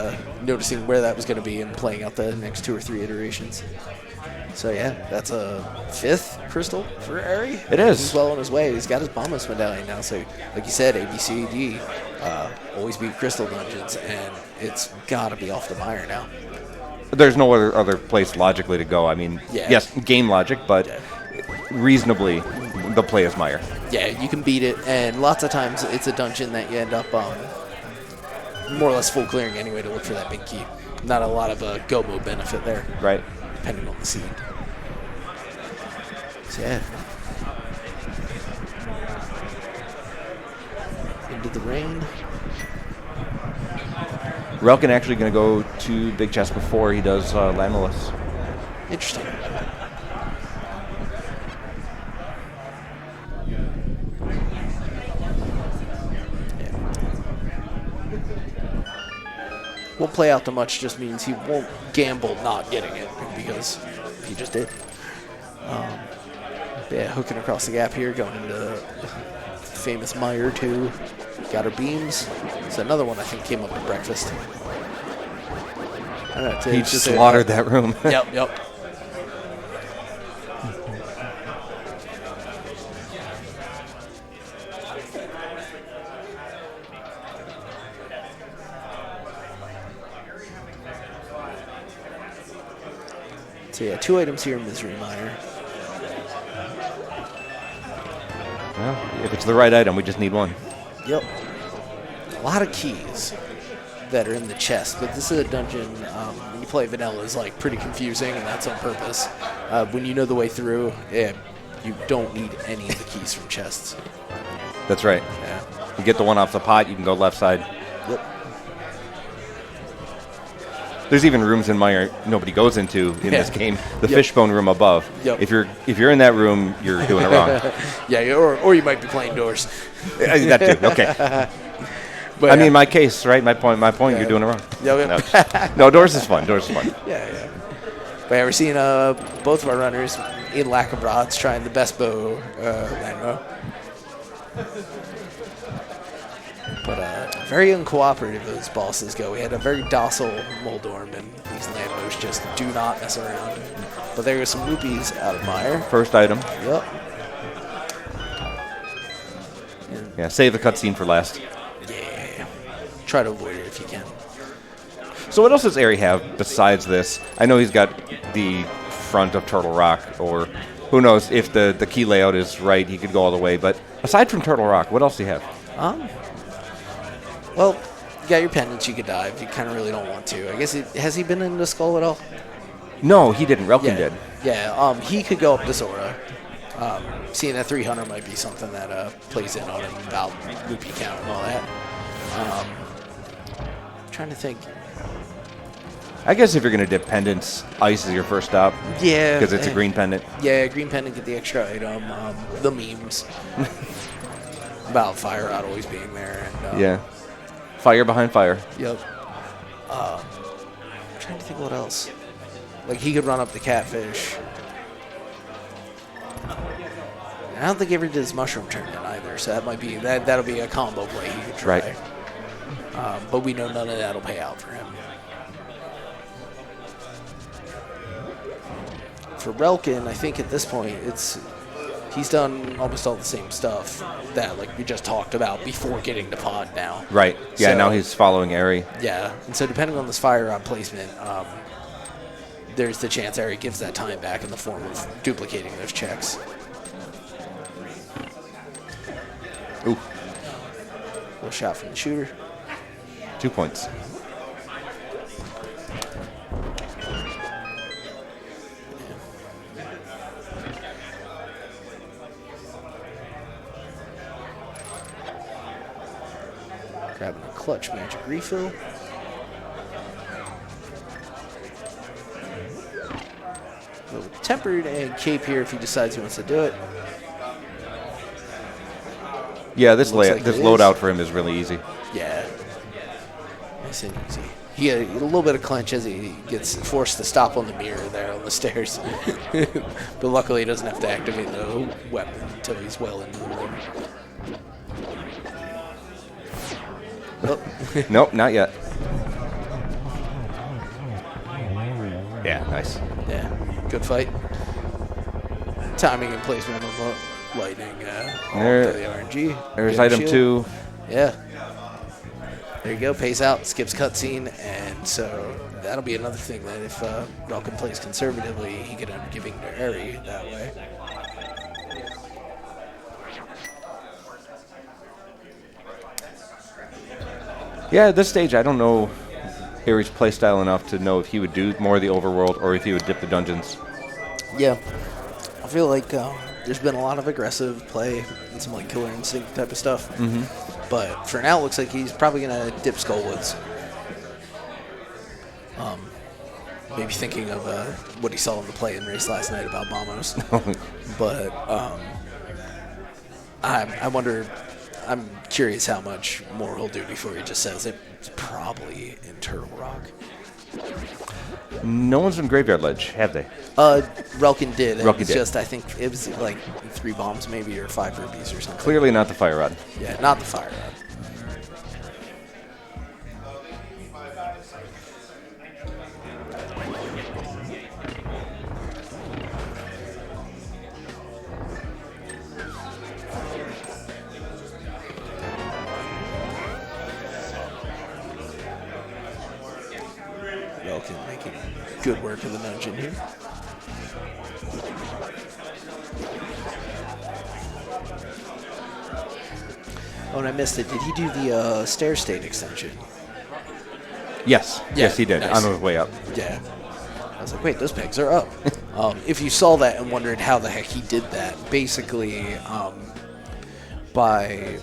noticing where that was going to be and playing out the next 2 or 3 iterations. So yeah, that's a 5th crystal for Eri. It is. He's well on his way. He's got his Bombus medallion now. So like you said, ABCD, always beat crystal dungeons, and it's got to be off the Meyer now. There's no other place logically to go. I mean, yes, game logic, but reasonably, the play is Meyer. Yeah, you can beat it, and lots of times it's a dungeon that you end up more or less full clearing anyway to look for that big key. Not a lot of go mode benefit there. Right. Depending on the seed. So yeah. Into the rain. Relkin actually going to go to Big Chest before he does Landless. Interesting. Won't play out too much, just means he won't gamble not getting it, because he just did. Yeah, hooking across the gap here, going into famous Meyer too. Got her beams. So another one I think came up at breakfast. I don't know, He just slaughtered that room. Yep. So yeah, 2 items here in Misery Mire. Well, if it's the right item, we just need one. Yep. A lot of keys that are in the chest, but this is a dungeon, when you play vanilla, is like pretty confusing, and that's on purpose. When you know the way through, you don't need any of the keys from chests. That's right. Yeah. You get the one off the pot, you can go left side. Yep. There's even rooms in Meyer nobody goes into in this game. The fishbone room above. Yep. If you're in that room, you're doing it wrong. Yeah, or you might be playing doors. That too. Okay. But I mean, my case, right? My point. Yeah. You're doing it wrong. Yep. No, doors is fun. Doors is fun. Yeah. But yeah, we're seeing both of our runners in lack of rods trying the best bow landbow. But very uncooperative those bosses go. We had a very docile Moldorm, and these landbows just do not mess around. But there go some rupees out of Meyer. First item. Yep. Yeah, save the cutscene for last. Yeah. Try to avoid it if you can. So what else does Eri have besides this? I know he's got the front of Turtle Rock, or who knows if the key layout is right, he could go all the way. But aside from Turtle Rock, what else do you have? Well, you got your pendants you could dive. You kind of really don't want to. I guess has he been in the skull at all? No, he didn't. Relkin did. Yeah, he could go up to Zora. Seeing that 300 might be something that plays in on him about rupee count and all that. Trying to think. I guess if you're going to dip pendants, ice is your first stop. Yeah. Because it's a green pendant. Yeah, green pendant, get the extra item. The memes. About fire rod always being there. And, yeah. Fire behind fire. Yep. I'm trying to think what else. Like, he could run up the catfish. And I don't think he ever did his mushroom tournament either, so that might be that'll be a combo play he could try. Right. But we know none of that'll pay out for him. For Relkin, I think at this point he's done almost all the same stuff that like we just talked about before getting to pod now. Right. Yeah. So, now he's following Eri. Yeah, and so depending on this fire rod placement, there's the chance Eri gives that time back in the form of duplicating those checks. Ooh. Little shot from the shooter. 2 points. Grabbing a clutch magic refill. Go with tempered and cape here if he decides he wants to do it. Yeah, this Looks like loadout for him is really easy. Yeah. Nice and easy. He had a little bit of clench as he gets forced to stop on the mirror there on the stairs. But luckily he doesn't have to activate the weapon until he's well into the room. Oh. Nope, not yet. Yeah, nice. Yeah, good fight. Timing and placement of the lightning. There, the RNG. There's item shield. 2. Yeah. There you go. Pays out, skips cutscene, and so that'll be another thing that if Relkin plays conservatively, he could end up giving to Eri that way. Yeah, at this stage, I don't know Eri's playstyle enough to know if he would do more of the overworld or if he would dip the dungeons. Yeah. I feel like there's been a lot of aggressive play and some like killer instinct type of stuff. Mm-hmm. But for now, it looks like he's probably going to dip Skullwoods. Maybe thinking of what he saw in the play and race last night about Mamos. But I wonder, I'm curious how much more he'll do before he just says it's probably in Turtle Rock. No one's been Graveyard Ledge, have they? Relkin did. Relkin It's did. just, I think it was like 3 bombs maybe, or 5 rubies or something. Clearly not the Fire Rod. Yeah, not the fire rod. Relkin making good work of the dungeon here. Oh, and I missed it. Did he do the stair state extension? Yes. Yeah, Yes, he did. nice. On his way up. Yeah. I was like, wait, those pegs are up. If you saw that and wondered how the heck he did that, basically by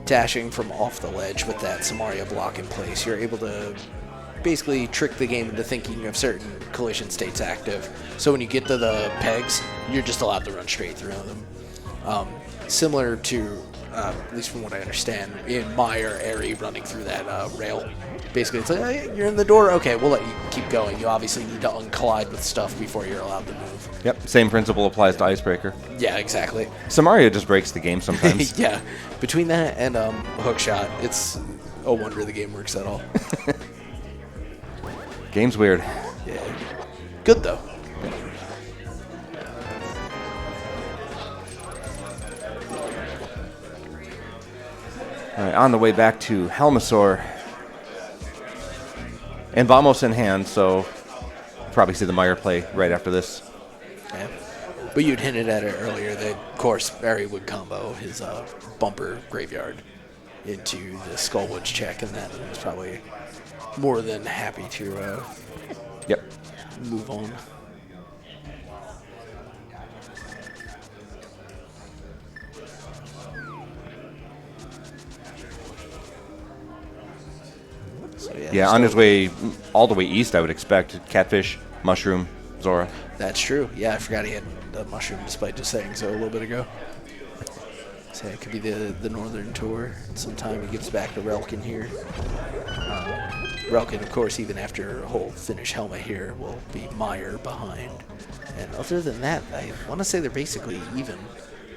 dashing from off the ledge with that Samaria block in place, you're able to basically trick the game into thinking of certain collision states active. So when you get to the pegs, you're just allowed to run straight through them. Similar to, at least from what I understand, in Meyer, Eri running through that rail. Basically, it's like, hey, you're in the door. Okay, we'll let you keep going. You obviously need to uncollide with stuff before you're allowed to move. Yep. Same principle applies to Icebreaker. Yeah, exactly. Samaria just breaks the game sometimes. Yeah, between that and hookshot, it's a wonder the game works at all. Game's weird. Yeah, good though. All right, on the way back to Helmasaur. And Vamos in hand, so probably see the Meyer play right after this. Yeah. But you'd hinted at it earlier that, of course, Barry would combo his bumper graveyard into the Skullwoods check, and that was probably more than happy to Yep. move on. So, Yeah, on his way all the way east, I would expect. Catfish, Mushroom, Zora. That's true. Yeah, I forgot he had a mushroom despite just saying so a little bit ago. So it could be the northern tour. Sometime he gets back to Relkin here. Relkin, of course, even after a whole finish helmet here, will be Meyer behind. And other than that, I want to say they're basically even.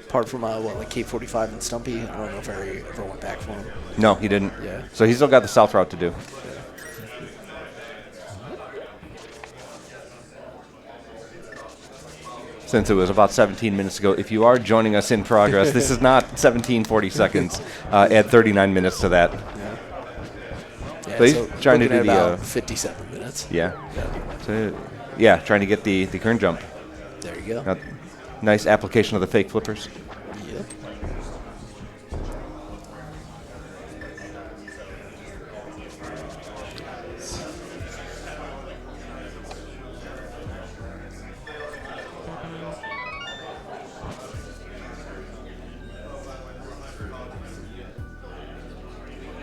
Apart from, like K45 and Stumpy, I don't know if Harry ever went back for him. No, he didn't. Yeah. So he's still got the south route to do. Since it was about 17 minutes ago, if you are joining us in progress, this is not 17:40 seconds. Add 39 minutes to that. Yeah, So he's so trying to looking do at the, about 57 minutes. Yeah. So, yeah, trying to get the current jump. There you go. Nice application of the fake flippers. Yep.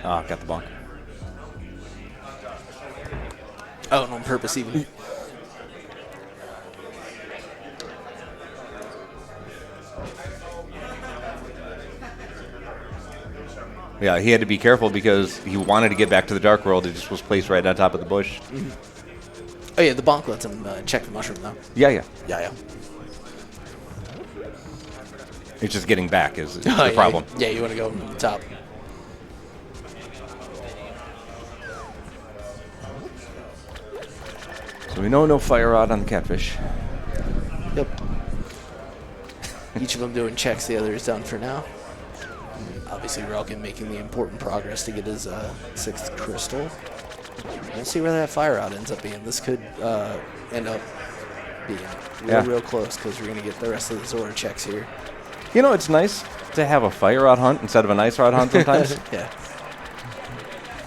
Ah, got the bonk. Oh, and on purpose even. Yeah, he had to be careful because he wanted to get back to the Dark World. It just was placed right on top of the bush. Oh, yeah, the bonk lets him check the mushroom, though. Yeah, yeah. Yeah. It's just getting back is the Yeah, problem. Yeah, you want to go from the top. So we know no fire rod on the Catfish. Yep. Each of them doing checks, the other is done for now. Obviously, Relkin making the important progress to get his 6th crystal. We'll see where that fire rod ends up being. This could end up being real close because we're going to get the rest of the Zora checks here. You know, it's nice to have a fire rod hunt instead of an ice rod hunt sometimes. Yeah.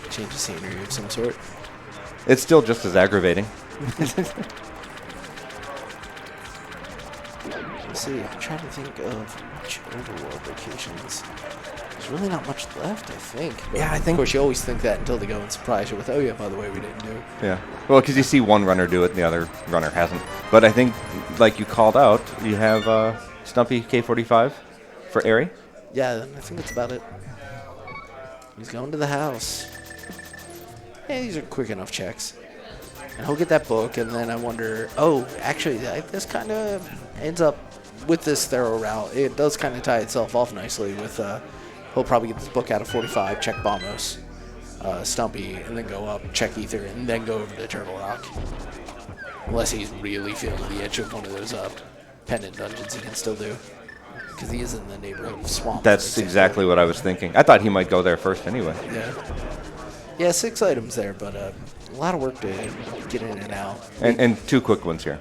Change of scenery of some sort. It's still just as aggravating. Let's see, I'm trying to think of which overworld locations. There's really not much left, I think. But Yeah, I think- Of course, you always think that until they go and surprise you with, oh yeah, by the way, we didn't do it. Yeah. Well, because you see one runner do it and the other runner hasn't. But I think, like you called out, you have Stumpy K45 for Eri. Yeah, I think that's about it. He's going to the house. Hey, these are quick enough checks. And he'll get that book, and then I wonder, oh, actually, this kind of ends up with this thorough route. It does kind of tie itself off nicely with, he'll probably get this book out of 45, check Bombos, Stumpy, and then go up, check Ether, and then go over to Turtle Rock. Unless he's really feeling the edge of one of those pendant dungeons he can still do. Because he is in the neighborhood of Swamp. That's exactly what I was thinking. I thought he might go there first anyway. Yeah. Yeah, 6 items there, but a lot of work to get in and out. And 2 quick ones here.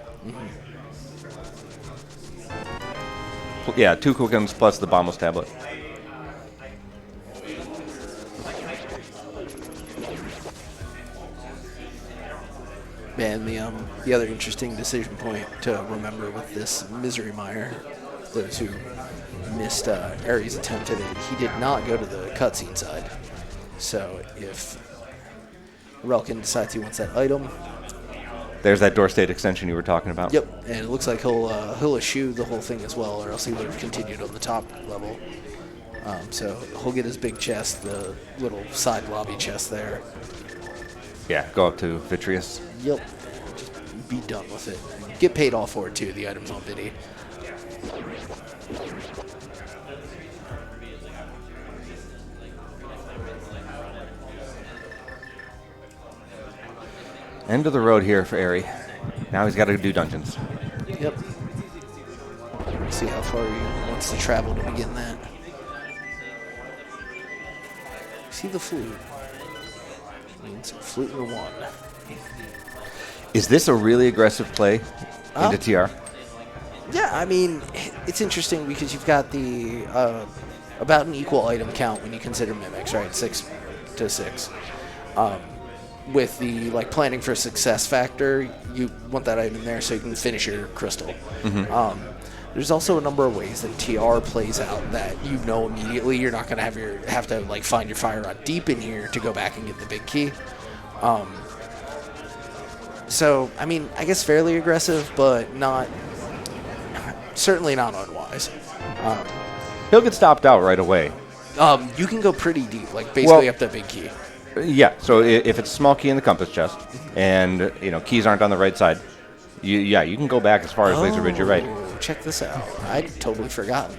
Yeah, 2 quick ones plus the Bombos tablet. And the other interesting decision point to remember with this Misery Mire, those who missed Ares' attempt at it, he did not go to the cutscene side. So if Relkin decides he wants that item, there's that door state extension you were talking about. Yep, and it looks like he'll eschew the whole thing as well, or else he would have continued on the top level. So he'll get his big chest, the little side lobby chest there. Yeah, go up to Vitreous. Yep, just be done with it. Get paid all for it too. The items on Biddy. End of the road here for Eri. Now he's got to do dungeons. Yep. See how far he wants to travel to begin that. See the flute. Means flute in 1. Is this a really aggressive play into TR? Yeah, I mean, it's interesting because you've got the about an equal item count when you consider mimics, right? 6 to 6. With the planning for success factor, you want that item there so you can finish your crystal. There's also a number of ways that TR plays out that you know immediately you're not going to have to find your fire rod deep in here to go back and get the big key. So I mean, I guess fairly aggressive, but certainly not unwise. He'll get stopped out right away. You can go pretty deep, basically up to big key. Yeah, so if it's a small key in the compass chest, and keys aren't on the right side, you can go back as far as Laser Ridge. You're right. Check this out. I'd totally forgotten.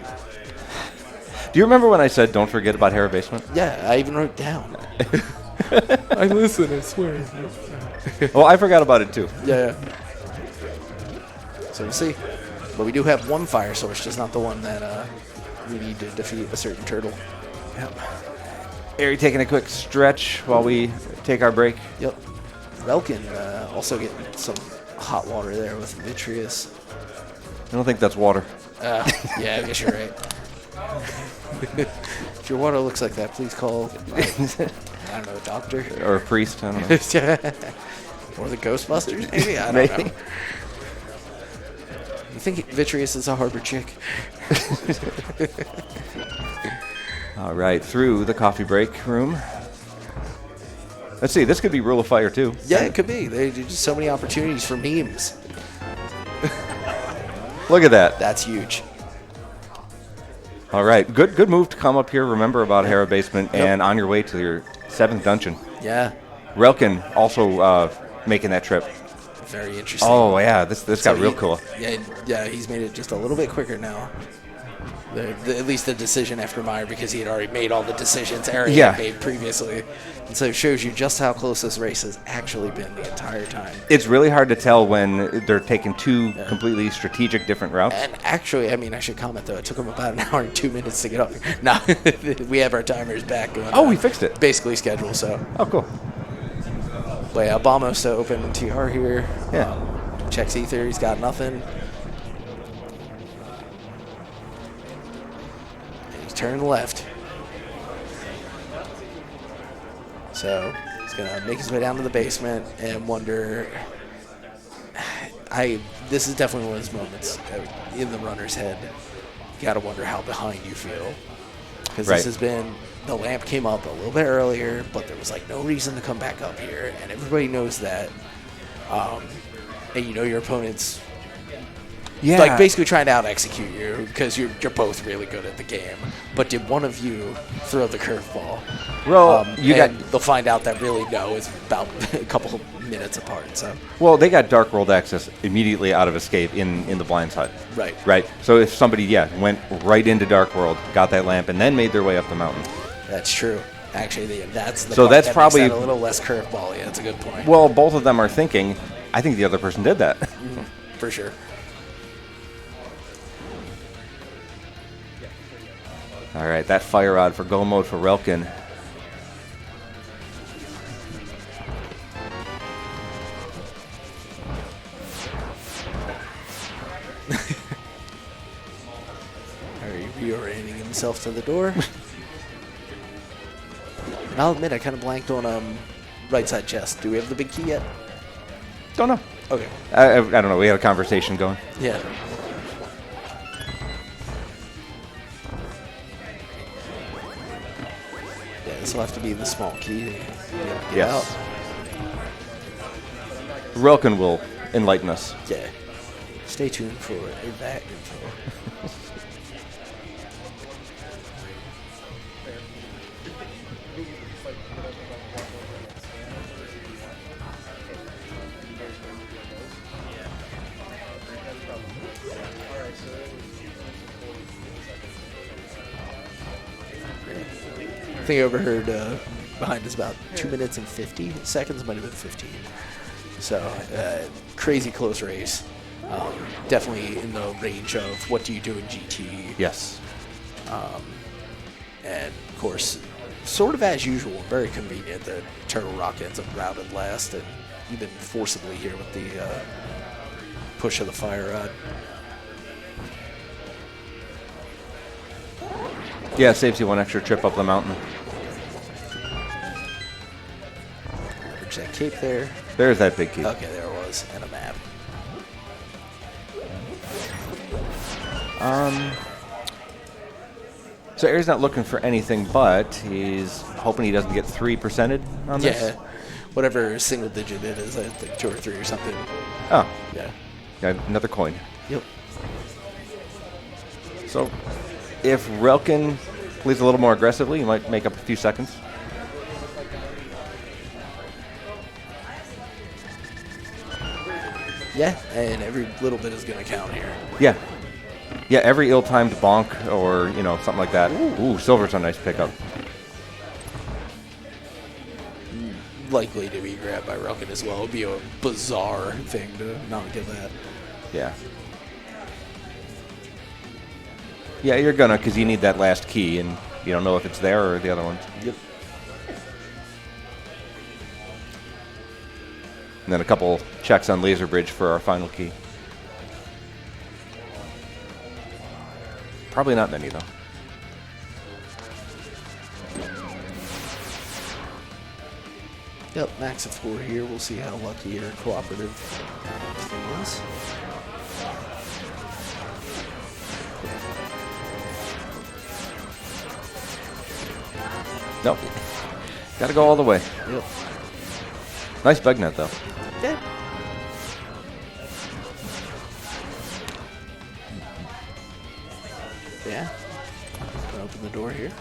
Do you remember when I said don't forget about Hera Basement? Yeah, I even wrote it down. I listen, I swear. Well, I forgot about it too. Yeah. So we'll see. But we do have one fire source, just not the one that we need to defeat a certain turtle. Yep. Eri taking a quick stretch while we take our break. Yep. Relkin also getting some hot water there with Vitreous. I don't think that's water. Yeah, I guess you're right. If your water looks like that, please call, I don't know, a doctor. Or a priest, I don't know. Or the Ghostbusters, maybe? I don't know. You think Vitreous is a harbor chick? All right, through the coffee break room. Let's see, this could be Rule of Fire too. Yeah, it could be. There's just so many opportunities for memes. Look at that. That's huge. All right, good move to come up here. Remember about Hera Basement and on your way to your 7th dungeon. Yeah. Relkin also making that trip. Very interesting. Oh yeah, this got real cool. Yeah, he's made it just a little bit quicker now. At least the decision after Meyer, because he had already made all the decisions Aaron had made previously. And so it shows you just how close this race has actually been the entire time. It's really hard to tell when they're taking 2 completely strategic different routes. And actually, I mean, I should comment, though, it took him about an hour and 2 minutes to get up here. No, we have our timers back going. Oh, we fixed it. Basically scheduled, so. Oh, cool. But yeah, Bombos to open TR here. Yeah. Checks Ether, he's got nothing. Turn left. So he's gonna make his way down to the basement and wonder. This is definitely one of those moments in the runner's head. You gotta wonder how behind you feel, because this has been, the lamp came up a little bit earlier, but there was no reason to come back up here, and everybody knows that. And your opponent's Yeah. Like basically trying to out-execute you because you're both really good at the game. But did one of you throw the curveball? Well, they'll find out that really no is about a couple minutes apart. So Well, they got Dark World access immediately out of Escape in the Blind Hut. right. Right. So if somebody, went right into Dark World, got that lamp, and then made their way up the mountain. That's true. Actually, that's the So part that's that probably makes that a little less curveball. Yeah, that's a good point. Well, both of them are thinking, I think the other person did that. For sure. All right, that fire rod for go mode for Relkin. Reorienting himself to the door. And I'll admit, I kind of blanked on right side chest. Do we have the big key yet? Don't know. Okay. I don't know. We had a conversation going. Yeah. Yeah, this will have to be the small key to get out. Relkin will enlighten us. Yeah. Stay tuned for that info. I think I overheard behind us about 2 minutes and 50 seconds, might have been 15. So, crazy close race. Definitely in the range of what do you do in GT. Yes. And, of course, sort of as usual, very convenient that Turtle Rock ends up routed last, and even forcibly here with the push of the fire rod. Yeah, it saves you one extra trip up the mountain. There's that cape there. There's that big key. Okay, there it was, and a map. So Air's not looking for anything, but he's hoping he doesn't get 3%ed on this. Yeah, whatever single digit it is, I think 2 or 3 or something. Oh, Yeah. got another coin. Yep. So if Relkin plays a little more aggressively, he might make up a few seconds. Yeah, and every little bit is going to count here. Yeah. Yeah, every ill-timed bonk or, something like that. Ooh, Silver's a nice pickup. Likely to be grabbed by Relkin as well. It would be a bizarre thing to not get that. Yeah. Yeah, you're gonna, because you need that last key, and you don't know if it's there or the other one. Yep. And then a couple checks on Laser Bridge for our final key. Probably not many, though. Yep, max of 4 here. We'll see how lucky or cooperative thing is. Nope. Gotta go all the way. Yep. Nice bug net, though. Yeah. Yeah. Gonna open the door here.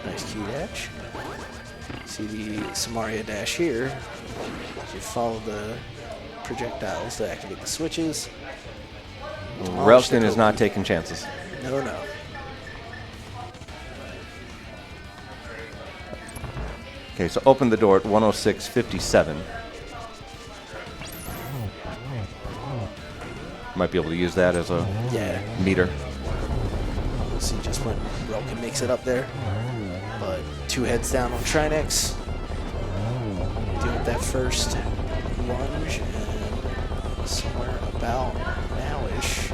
Nice key dash. See the Samaria dash here. You follow the projectiles to activate the switches. Relkin is not taking chances. No. Okay, so open the door at 106.57. Might be able to use that as a meter. We'll see just when Relkin makes it up there. But 2 heads down on Trinex. Deal with that first lunge, and somewhere about now-ish,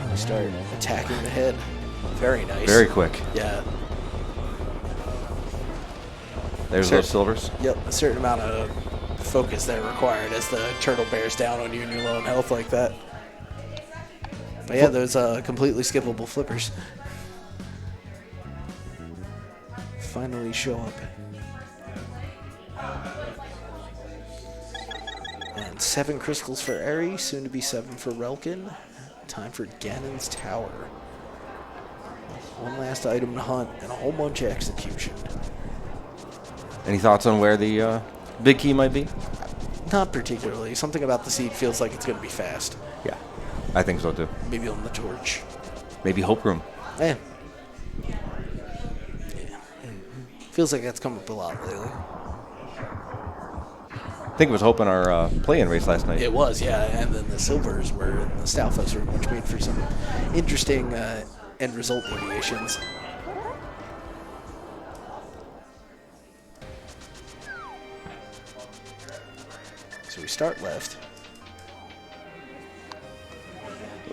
we start attacking the head. Very nice. Very quick. Yeah. There's those silvers. Yep, a certain amount of focus there required as the turtle bears down on you and you're low in health like that. But yeah, those completely skippable flippers finally show up. And 7 crystals for Eri, soon to be 7 for Relkin. Time for Ganon's Tower. One last item to hunt and a whole bunch of execution. Any thoughts on where the big key might be? Not particularly. Something about the seed feels like it's going to be fast. Yeah, I think so too. Maybe on the torch. Maybe Hope Room. Yeah. Feels like that's come up a lot lately. I think it was Hope in our play-in race last night. It was, yeah. And then the silvers were in the Stalfos room, which made for some interesting end result deviations. So we start left.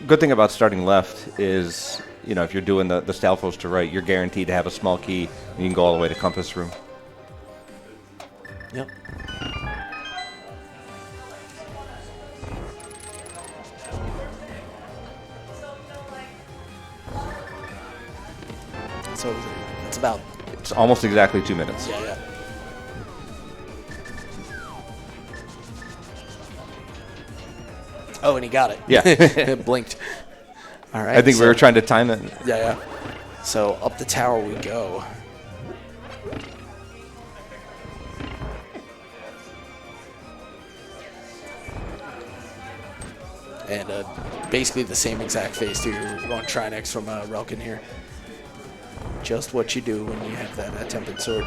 Good thing about starting left is, you know, if you're doing the Stalfos to right, you're guaranteed to have a small key, and you can go all the way to Compass Room. Yep. So it's about... It's almost exactly 2 minutes. Yeah, yeah. Oh, and he got it. Yeah. It blinked. All right. I think we were trying to time it. Yeah, yeah. So up the tower we go. And basically the same exact phase 2 on Trinex from Relkin here. Just what you do when you have that tempered sword.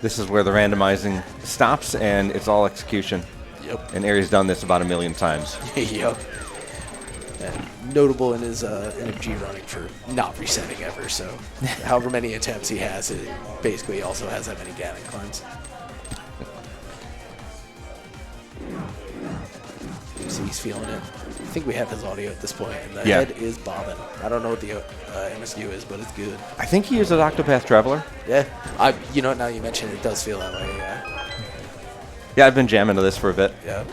This is where the randomizing stops, and it's all execution. Yep. And Eri's done this about 1 million times. Yep. And notable in his NMG running for not resetting ever, so however many attempts he has, it basically also has that many Ganon climbs. So he's feeling it. I think we have his audio at this point, and the head is bobbing. I don't know what the MSU is, but it's good. I think he uses Octopath Traveler. Yeah. You know, now you mention it, it does feel that way, yeah. Yeah, I've been jamming to this for a bit. Yeah.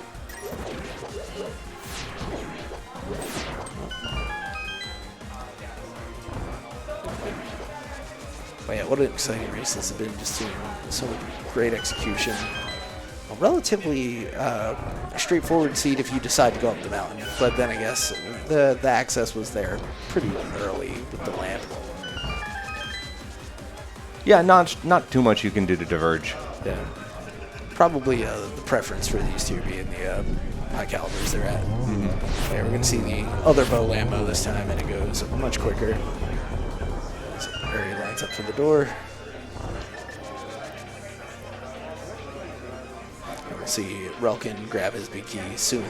But yeah, what an exciting race this has been. Just seeing so great execution. A relatively straightforward seed if you decide to go up the mountain. But then I guess the access was there pretty early with the lamp. Yeah, not too much you can do to diverge. Yeah. Probably the preference for these two being the high calibers they're at. Mm-hmm. Yeah, we're going to see the other bow Lambo this time, and it goes much quicker. So Eri lines up for the door. And we'll see Relkin grab his big key soon.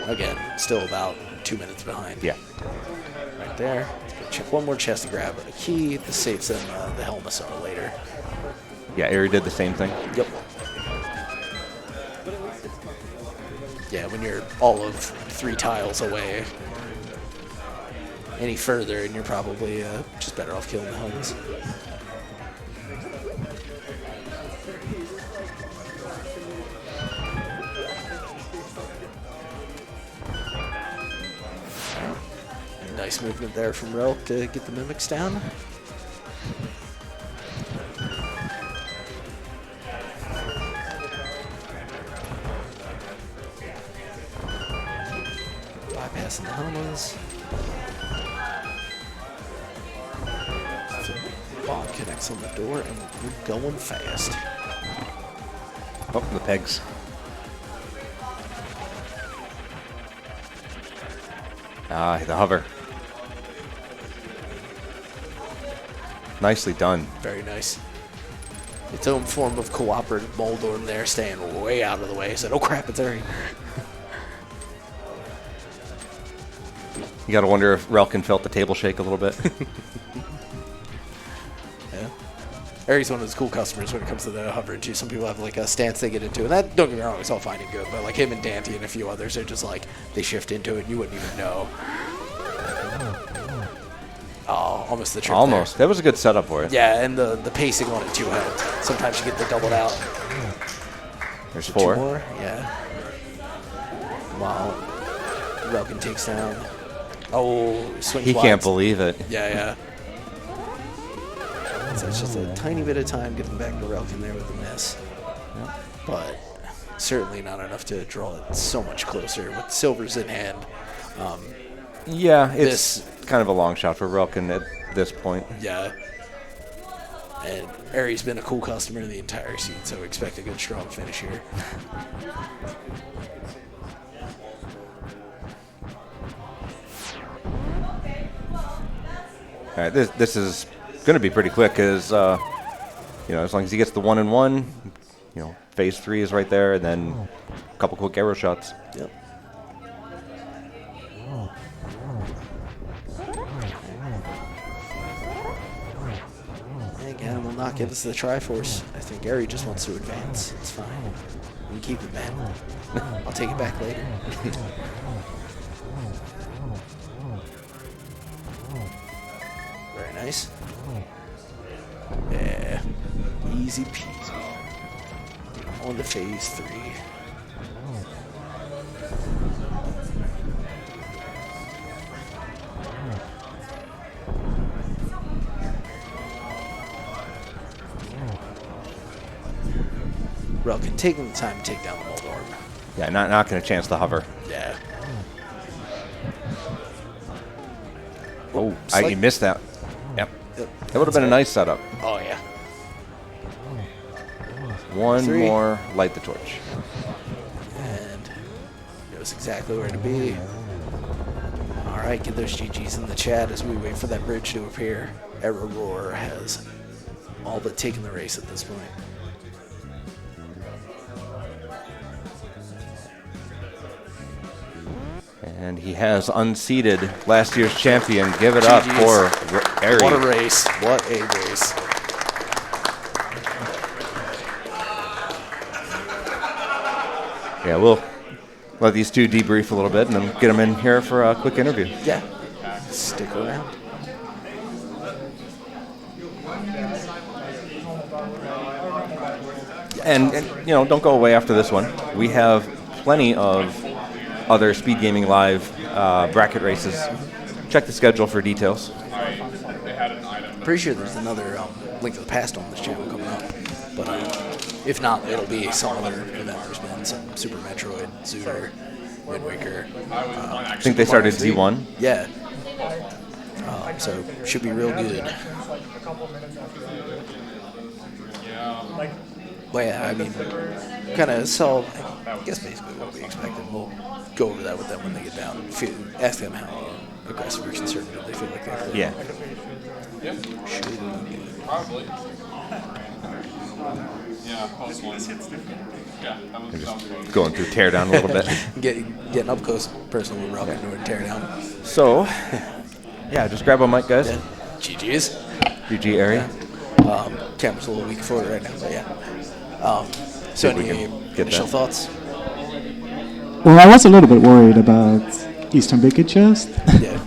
Again, still about 2 minutes behind. Yeah. Right there. Check one more chest to grab a key. This saves them the Helmasaur later. Yeah, Eri did the same thing. Yep. Yeah, when you're all of 3 tiles away any further, and you're probably just better off killing the Huns. Nice movement there from Relk to get the mimics down. Bypassing the Helmas. Bomb connects on the door, and we're going fast. Oh, the pegs. Ah, the hover. Nicely done. Very nice. Its own form of cooperative Moldorm there, staying way out of the way. Said, oh crap, it's Eri. You gotta wonder if Relkin felt the table shake a little bit. Yeah. Eri's one of those cool customers when it comes to the hover too. Some people have like a stance they get into, and that, don't get me wrong, it's all fine and good, but like him and Dante and a few others are just like, they shift into it and you wouldn't even know. Oh, almost the trick Almost. there. That was a good setup for it. Yeah, and the pacing on it too helped. Sometimes you get the doubled out. There's So 4. 2 more, yeah. Wow. Relkin takes down. Oh, swings He wide. can't believe it. Yeah, yeah. So it's just a tiny bit of time getting back to Relkin there with the miss. But certainly not enough to draw it so much closer with silvers in hand. Yeah, it's kind of a long shot for Relkin at this point. Yeah. And Eri's been a cool customer the entire season, so expect a good, strong finish here. All right, this is going to be pretty quick because, as long as he gets the 1-1, phase 3 is right there, and then a couple quick arrow shots. Yep. And again, will not give us the Triforce. I think Eri just wants to advance. It's fine. You can keep it, man. I'll take it back later. Very nice. Yeah. Easy peasy. On to phase 3. Relkin taking the time to take down the Moldorm. Yeah, not going to chance the hover. Yeah. Oh, he missed that. Yep. That would have been a nice setup. Oh, yeah. One more, light the torch. And knows exactly where to be. All right, get those GGs in the chat as we wait for that bridge to appear. Eriror has all but taken the race at this point. And he has unseated last year's champion. Give it up for Eri. What a race. What a race. Yeah, we'll let these two debrief a little bit and then get them in here for a quick interview. Yeah. Stick around. And don't go away after this one. We have plenty of other Speed Gaming Live bracket races. Check the schedule for details. Pretty sure there's another Link of the Past on this channel coming up. But if not, it'll be some other event. There's been some Super Metroid, Zooter, Wind Waker. I think they started Z1. Yeah. So should be real good. But yeah, I mean, kind of saw, I guess basically what we expected. We'll go over that with them when they get down. Ask them how aggressive or conservative they feel like they play. Yeah. Should be good. Probably. Yeah, post one. Yeah, that was Just going through teardown a little bit. Getting up close personally with Relkin to tear down. So, yeah, just grab a mic, guys. Yeah. GG's. GG, Eri. Yeah. Camera's a little weak for it right now, but yeah. So if we any can get initial that. thoughts? Well, I was a little bit worried about Eastern Wicked Chest. Yeah.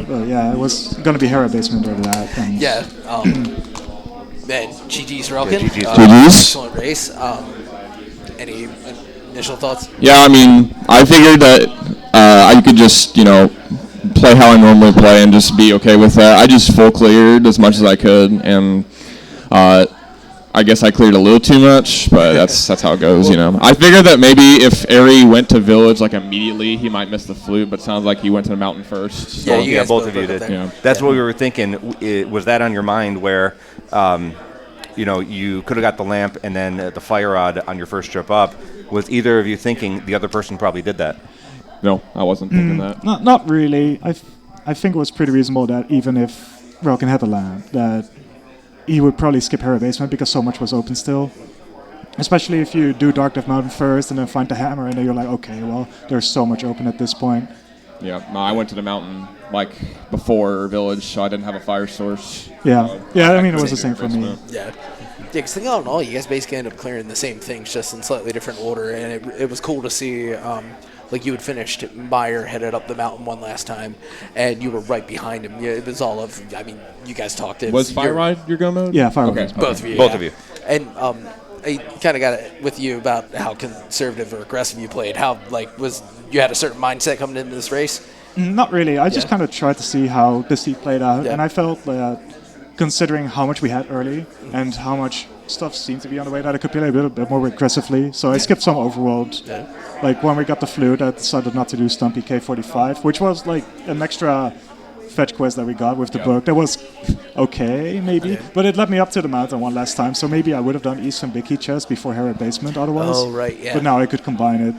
Well, yeah, it was going to be Hera basement or that. And Yeah. Man, GG's Relkin. GG's. GG's. Excellent race. Any initial thoughts? Yeah, I mean, I figured that I could just, play how I normally play and just be okay with that. I just full cleared as much as I could, and I guess I cleared a little too much, but that's how it goes, I figured that maybe if Eri went to village immediately, he might miss the flute, but it sounds like he went to the mountain first. So. Yeah, you guys both of you did. Yeah. That's what we were thinking. Was that on your mind where, you could have got the lamp and then the fire rod on your first trip up? Was either of you thinking the other person probably did that? No, I wasn't thinking that. Not really. I think it was pretty reasonable that even if Relkin had the lamp, that he would probably skip Hera basement because so much was open still. Especially if you do Dark Death Mountain first and then find the hammer, and then you're like, okay, well, there's so much open at this point. Yeah, no, I went to the mountain before village, so I didn't have a fire source. Yeah, I mean, it was the same for me. Yeah. Yeah, because all in all, you guys basically end up clearing the same things, just in slightly different order, and it was cool to see, you had finished, Meyer headed up the mountain one last time, and you were right behind him. Yeah, it was all of, you guys talked. Was Fire Ride your go mode? Yeah, Fire Ride. Okay. Both of you. Both yeah. of you. And I kind of got it with you about how conservative or aggressive you played. How, you had a certain mindset coming into this race? Not really. I just kind of tried to see how the seed played out, Yeah. and I felt that considering how much we had early and how much stuff seemed to be on the way that I could play a little bit more aggressively. So I skipped some overworld. Yeah. Like when we got the flute, I decided not to do Stumpy K45, which was like an extra fetch quest that we got with the book. That was okay, maybe, but it led me up to the mountain one last time. So maybe I would have done East and Vicky chest before Harrod Basement otherwise. Oh, right, yeah. But now I could combine it.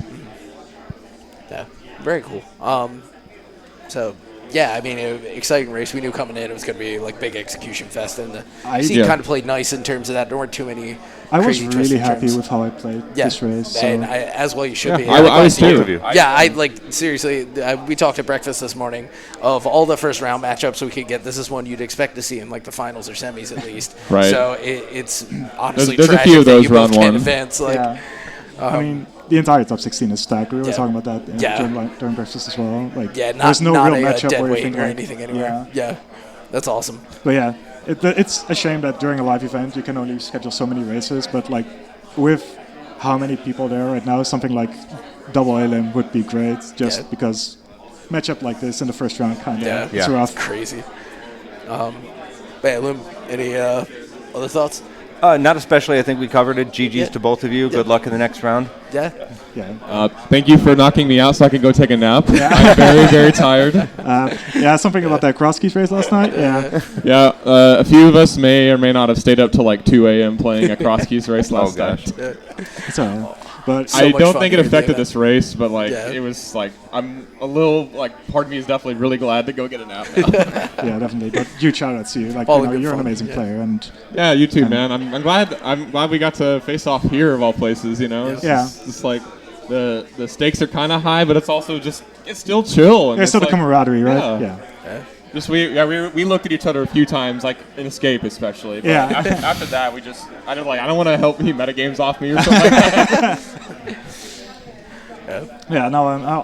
Yeah, very cool. So, yeah, I mean, exciting race. We knew coming in it was going to be like big execution fest, and the scene kind of played nice in terms of that. There weren't too many. I was crazy really happy with how I played this race. So. And as well you should be. I was too. Yeah, I like seriously. We talked at breakfast this morning of all the first round matchups we could get. This is one you'd expect to see in like the finals or semis at least. Right. So it's honestly there's a tragic few of that those you both round can't one. advance. Like, I mean, the entire top 16 is stacked. We were talking about that during breakfast as well. Like, not no not real a matchup dead where you weight think or like, anything anywhere. Yeah, that's awesome. But yeah, it's a shame that during a live event you can only schedule so many races. But like with how many people there right now, something like double A-Lim would be great. Just because matchup like this in the first round kind of it's rough. Crazy. But yeah, Loom, any other thoughts? Not especially. I think we covered it. GG's to both of you. Good luck in the next round. Yeah. Thank you for knocking me out so I can go take a nap. I'm very, very tired. Something about that cross keys race last night. A few of us may or may not have stayed up till like 2 a.m. playing a cross keys race last night. It's all right. But I don't think it affected this race, but like it was like I'm a little like part of me is definitely really glad to go get a nap now. Yeah, definitely. But huge shout out to you. Like you're an amazing player, and you too, man. I'm glad we got to face off here of all places. You know, it's like the stakes are kind of high, but it's also just it's still chill. And there's still the camaraderie, right? Yeah. Just we looked at each other a few times, like in Escape especially. But after that, I don't want to help me metagames off me or something like that.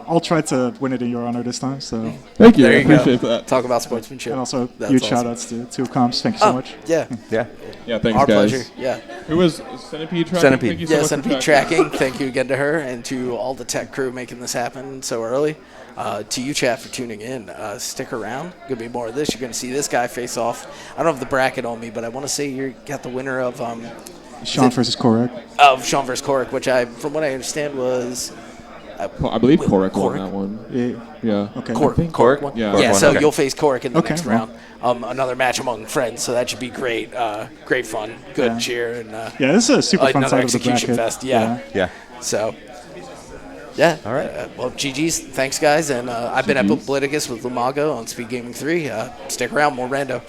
I'll try to win it in your honor this time. So thank you. There I you appreciate go. that. Talk about sportsmanship. And also huge shout outs to two comps. Thank you so much. Yeah, thanks, our guys. pleasure. Yeah. Who was Centipede Tracking? Centipede. Thank you so much for Centipede Tracking. Thank you again to her and to all the tech crew making this happen so early. To you, chat, for tuning in. Stick around. Gonna be more of this. You're gonna see this guy face off. I don't have the bracket on me, but I want to say you got the winner of Sean versus Korak. Of Sean versus Korak, which from what I understand was. I believe Korak won that one. Yeah. Okay. Korak won? Yeah. So okay. you'll face Korak in the next round. Another match among friends, so that should be great. Great fun. Good cheer. And, this is a super fun side of the bracket. execution fest. Yeah. So. Yeah. All right. Well, GG's. Thanks, guys. And I've been at Politicus with Lumago on Speed Gaming 3. Stick around. More rando.